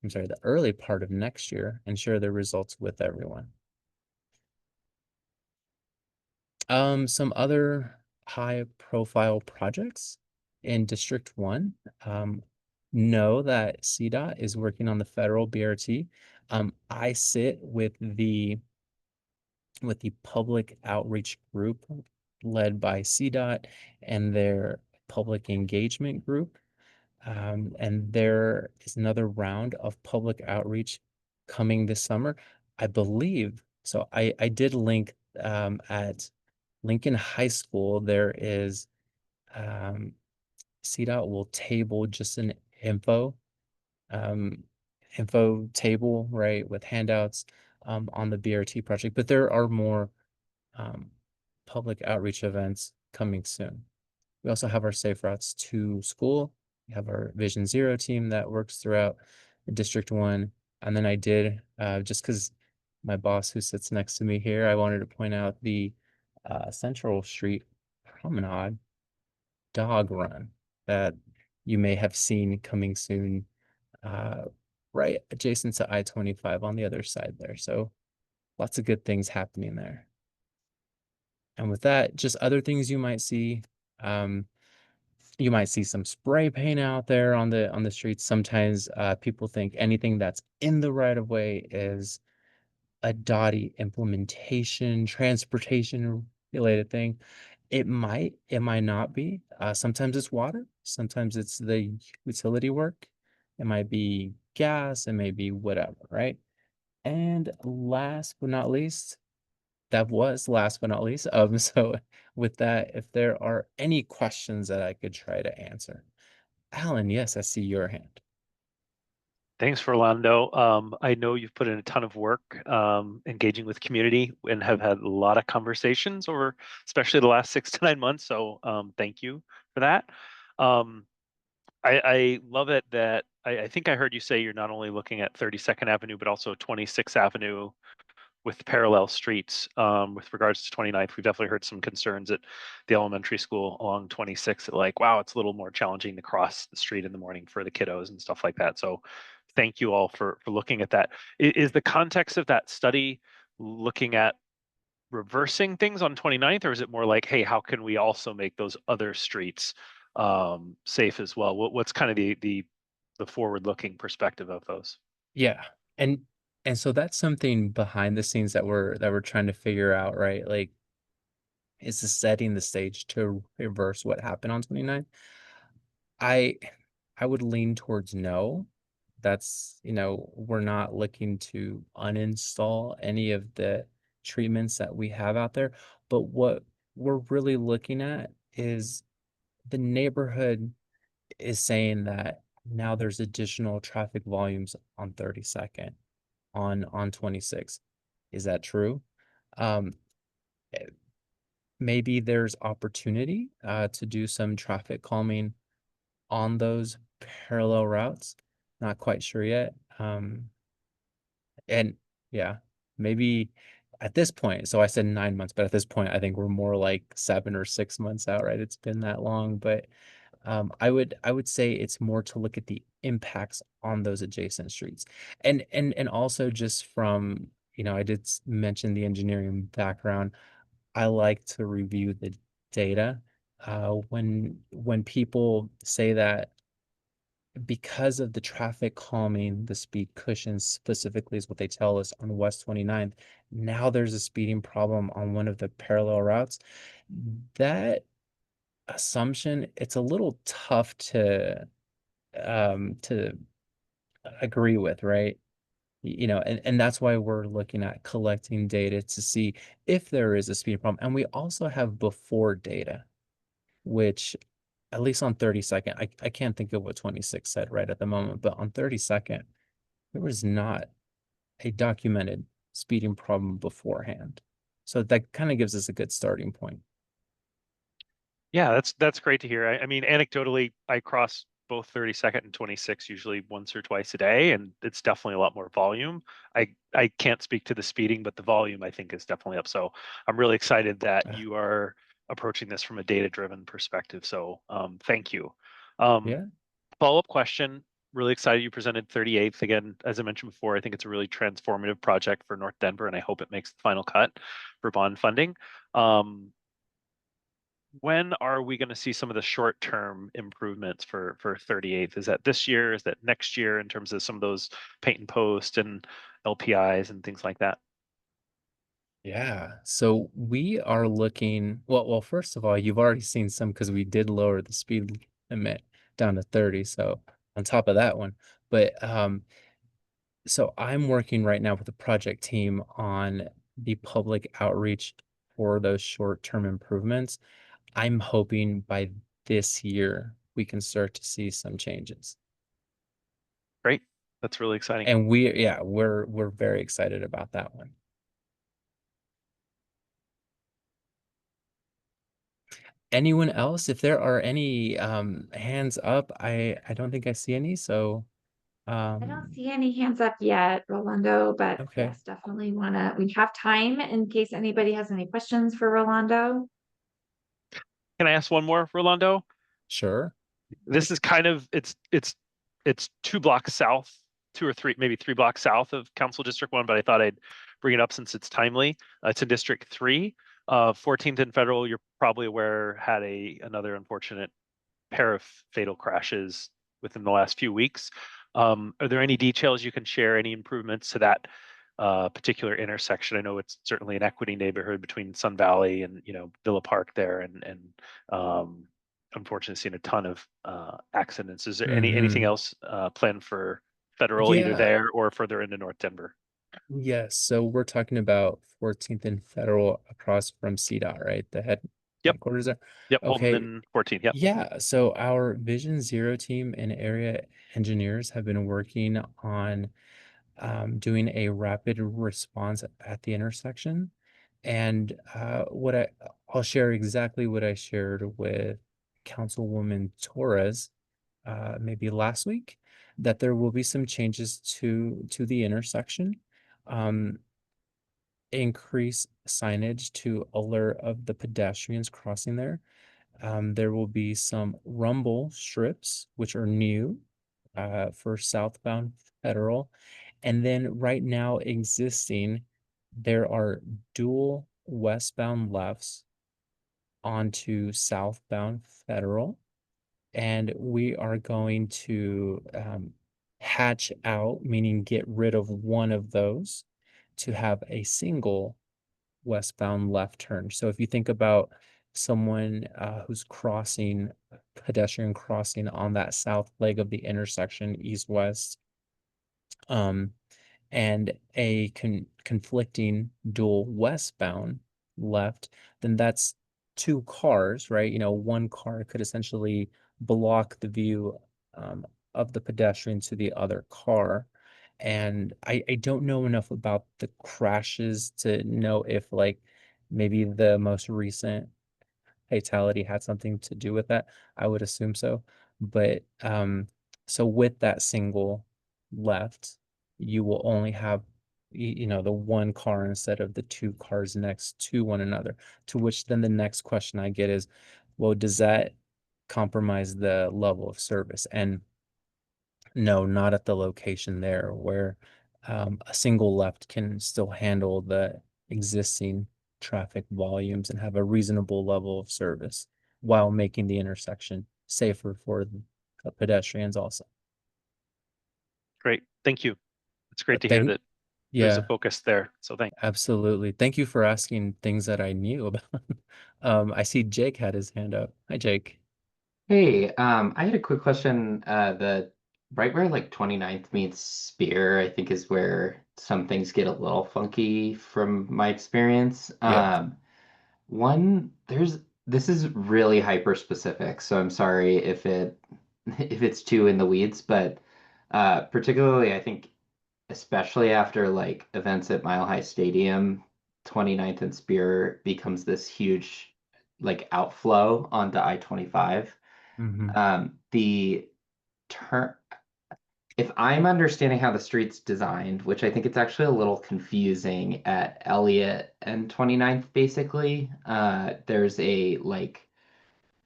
I'm sorry, the early part of next year and share the results with everyone. Some other high profile projects in District 1. Know that CDOT is working on the federal BRT. I sit with the public outreach group led by CDOT and their public engagement group. And there is another round of public outreach coming this summer, I believe. So I did link at Lincoln High School, there is CDOT will table just an um, info table, right, with handouts on the BRT project, but there are more public outreach events coming soon. We also have our Safe Routes to School. We have our Vision Zero team that works throughout District 1. And then I did, just because my boss who sits next to me here, I wanted to point out the Central Street Promenade dog run that you may have seen coming soon, right adjacent to I-25 on the other side there. So lots of good things happening there. And with that, just other things you might see. You might see some spray paint out there on the streets. Sometimes people think anything that's in the right of way is a DOTI implementation, transportation related thing. It might not be. Sometimes it's water, sometimes it's the utility work. It might be gas, it may be whatever, right? And last but not least, that was last but not least. So with that, if there are any questions that I could try to answer. Alan, yes, I see your hand. Thanks, Rolando. I know you've put in a ton of work engaging with community and have had a lot of conversations over, especially the last 6 to 9 months. So thank you for that. I love it that I think I heard you say you're not only looking at 32nd Avenue, but also 26th Avenue with parallel streets. With regards to 29th, we've definitely heard some concerns at the elementary school along 26th, like, wow, it's a little more challenging to cross the street in the morning for the kiddos and stuff like that. So thank you all for looking at that. Is the context of that study looking at reversing things on 29th, or is it more like, hey, how can we also make those other streets safe as well? What's kind of the forward-looking perspective of those? Yeah. And so that's something behind the scenes that we're trying to figure out, right? Like, is this setting the stage to reverse what happened on 29th? I would lean towards no. That's, we're not looking to uninstall any of the treatments that we have out there. But what we're really looking at is the neighborhood is saying that now there's additional traffic volumes on 32nd, on 26. Is that true? eh, Maybe there's opportunity to do some traffic calming on those parallel routes. Not quite sure yet. And yeah, maybe at this point, so I said 9 months, but at this point, I think we're more like 7 or 6 months out, right? It's been that long, but I would say it's more to look at the impacts on those adjacent streets. And also just from, I did mention the engineering background. I like to review the data. When people say that because of the traffic calming, the speed cushions specifically is what they tell us on West 29th. Now there's a speeding problem on one of the parallel routes. That assumption, it's a little tough to agree with, right? And that's why we're looking at collecting data to see if there is a speed problem. And we also have before data, which at least on 32nd, I can't think of what 26 said right at the moment, but on 32nd, there was not a documented speeding problem beforehand. So that kind of gives us a good starting point. Yeah, that's great to hear. I mean, anecdotally, I cross both 32nd and 26 usually once or twice a day, and it's definitely a lot more volume. I can't speak to the speeding, but the volume I think is definitely up. So I'm really excited that you are approaching this from a data-driven perspective. So thank you. Yeah. Follow-up question. Really excited you presented 38th. Again, as I mentioned before, I think it's a really transformative project for North Denver, and I hope it makes the final cut for bond funding. When are we going to see some of the short-term improvements for 38th? Is that this year? Is that next year in terms of some of those paint and post and LPIs and things like that? Yeah. So we are looking, well, first of all, you've already seen some because we did lower the speed limit down to 30. So on top of that one, but so I'm working right now with the project team on the public outreach for those short-term improvements. I'm hoping by this year we can start to see some changes. Great. That's really exciting. And we're very excited about that one. Anyone else? If there are any hands up, I don't think I see any. So I don't see any hands up yet, Rolando, but okay. yes, definitely we have time in case anybody has any questions for Rolando. Can I ask one more, Rolando? Sure. This is kind of it's 2 blocks south, 2 or 3, maybe 3 blocks south of Council District 1, but I thought I'd bring it up since it's timely. It's in District 3. 14th and Federal, you're probably aware, had another unfortunate pair of fatal crashes within the last few weeks. Are there any details you can share, any improvements to that particular intersection? I know it's certainly an equity neighborhood between Sun Valley and Villa Park there, and unfortunately seen a ton of accidents. Is there anything else planned for Federal, either Yeah. there or further into North Denver? Yes. So we're talking about 14th and Federal across from CDOT, right? The headquarters there. Yep. Okay. Holden and 14. Yep. Yeah. So our Vision Zero team and area engineers have been working on doing a rapid response at the intersection. And I'll share exactly what I shared with Councilwoman Torres maybe last week, that there will be some changes to the intersection. Increase signage to alert of the pedestrians crossing there. There will be some rumble strips, which are new for southbound Federal. And then right now existing, there are dual westbound lefts onto southbound Federal. And we are going to hatch out, meaning get rid of one of those to have a single westbound left turn. So if you think about someone who's crossing, pedestrian crossing on that south leg of the intersection, east-west, and a conflicting dual westbound left, then that's two cars, right? You know, one car could essentially block the view of the pedestrian to the other car. And I don't know enough about the crashes to know if like maybe the most recent fatality had something to do with that. I would assume so. But so with that single left, you will only have you know the one car instead of the two cars next to one another. To which then the next question I get is, well, does that compromise the level of service? And no, not at the location there where a single left can still handle the existing traffic volumes and have a reasonable level of service while making the intersection safer for the pedestrians also. Great, thank you. It's great to hear Thank, that there's a yeah, focus there. So thank you. absolutely. Thank you for asking things that I knew about. I see Jake had his hand up. Hi, Jake. Hey, I had a quick question. The right where like 29th meets Spear, I think is where some things get a little funky from my experience. Yep. This is really hyper specific, so I'm sorry if if it's too in the weeds, but particularly I think especially after like events at Mile High Stadium, 29th and Spear becomes this huge like outflow onto I-25. Mhm. The turn, if I'm understanding how the street's designed, which I think it's actually a little confusing at Elliott and 29th, basically, there's a like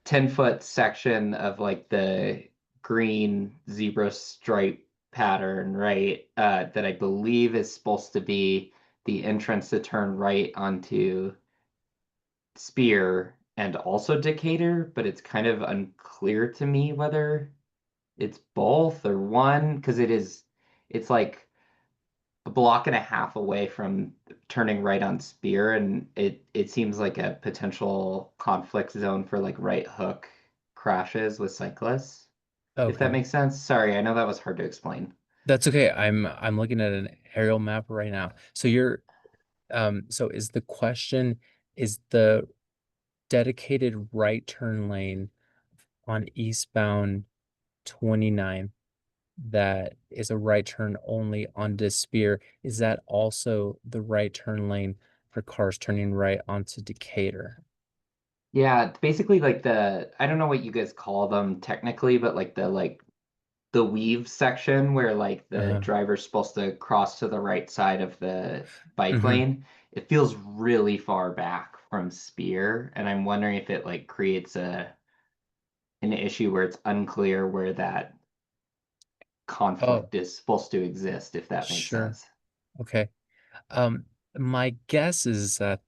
10-foot section of like the green zebra stripe pattern, right? That I believe is supposed to be the entrance to turn right onto Spear and also Decatur, but it's kind of unclear to me whether it's both or one, because it's like a block and a half away from turning right on Spear, and it seems like a potential conflict zone for like right hook crashes with cyclists. If that Okay. makes sense. Sorry, I know that was hard to explain. That's okay. I'm looking at an aerial map right now. So you're so is the question, is the dedicated right turn lane on eastbound 29 that is a right turn only onto Spear, is that also the right turn lane for cars turning right onto Decatur? Yeah, it's basically like I don't know what you guys call them technically, but like the weave section where like the Uh, driver's supposed to cross to the right side of the bike mhm. lane. It feels really far back from Spear, and I'm wondering if it like creates an issue where it's unclear where that Oh, conflict is supposed to exist, if that makes sure. sense. Okay. My guess is that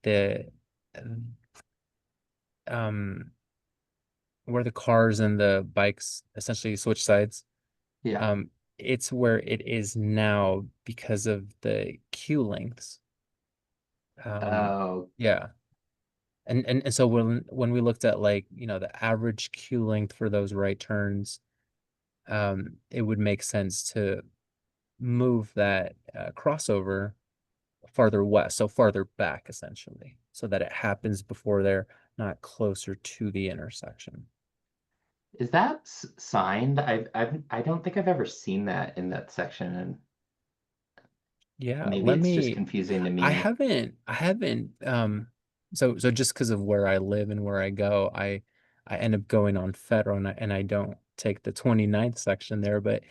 um where the cars and the bikes essentially switch sides, Yeah. it's where it is now because of the queue lengths. Oh, Yeah. And so when we looked at like, you know, the average queue length for those right turns, it would make sense to move that crossover farther west, so farther back essentially, so that it happens before they're not closer to the intersection. is that signed? I don't think I've ever seen that in that section, and Yeah, maybe let it's just me, confusing to I me. haven't, so just because of where I live and where I go, I end up going on Federal and I don't take the 29th section there, but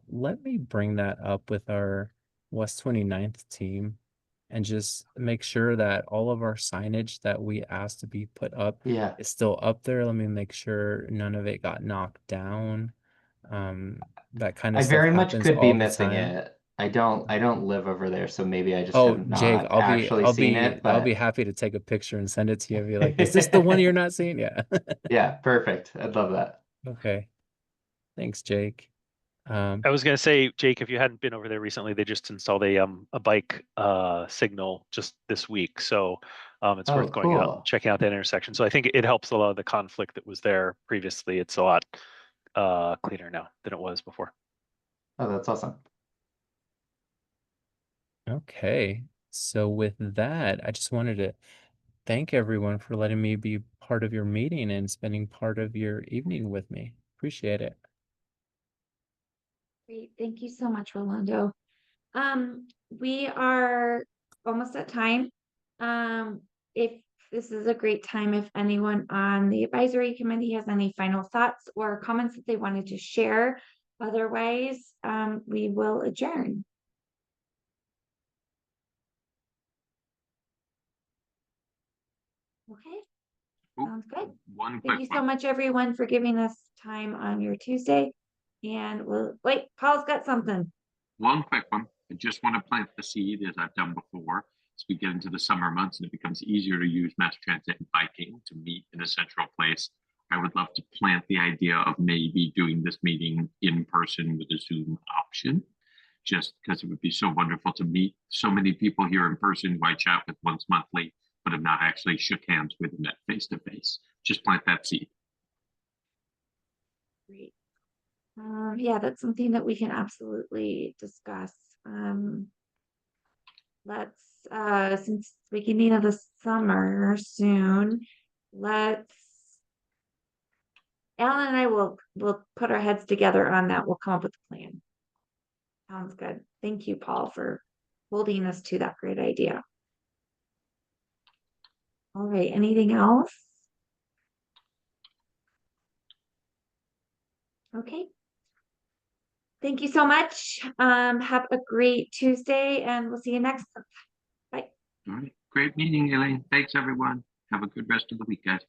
let me bring that up with our West 29th team and just make sure that all of our signage that we asked to be put up Yeah. is still up there. Let me make sure none of it got knocked down. That kind of I stuff very much happens could be all the missing time. it. I don't live over there, so maybe I just Oh, have Jake, not actually seen it, I'll be but happy to take a picture and send it to you and be like, is this the one you're not seeing? Yeah. yeah, perfect. I'd love that. Okay. Thanks, Jake. I was gonna say, Jake, if you hadn't been over there recently, they just installed a bike signal just this week. So it's Oh, worth going out and cool. checking out that intersection. So I think it helps a lot of the conflict that was there previously. It's a lot cleaner now than it was before. Oh, that's awesome. Okay. So with that, I just wanted to thank everyone for letting me be part of your meeting and spending part of your evening with me. Appreciate it. Great, thank you so much, Rolando. We are almost at time. If this is a great time, if anyone on the advisory committee has any final thoughts or comments that they wanted to share, otherwise, we will adjourn. Okay, sounds good. Thank you so much, everyone, for giving us time on your Tuesday. And we'll wait, Paul's got something. One quick one. I just want to plant the seed as I've done before. As we get into the summer months and it becomes easier to use mass transit and biking to meet in a central place, I would love to plant the idea of maybe doing this meeting in person with a Zoom option, just because it would be so wonderful to meet so many people here in person who I chat with once monthly, but have not actually shook hands with them face to face. Just plant that seed. Great. Yeah, that's something that we can absolutely discuss. Let's since it's the beginning of the summer soon, Alan and I will put our heads together on that. We'll come up with a plan. Sounds good. Thank you, Paul, for holding us to that great idea. All right, anything else? Okay. Thank you so much. Have a great Tuesday and we'll see you next month. Bye. All right. Great meeting, Elaine. Thanks, everyone. Have a good rest of the week, guys.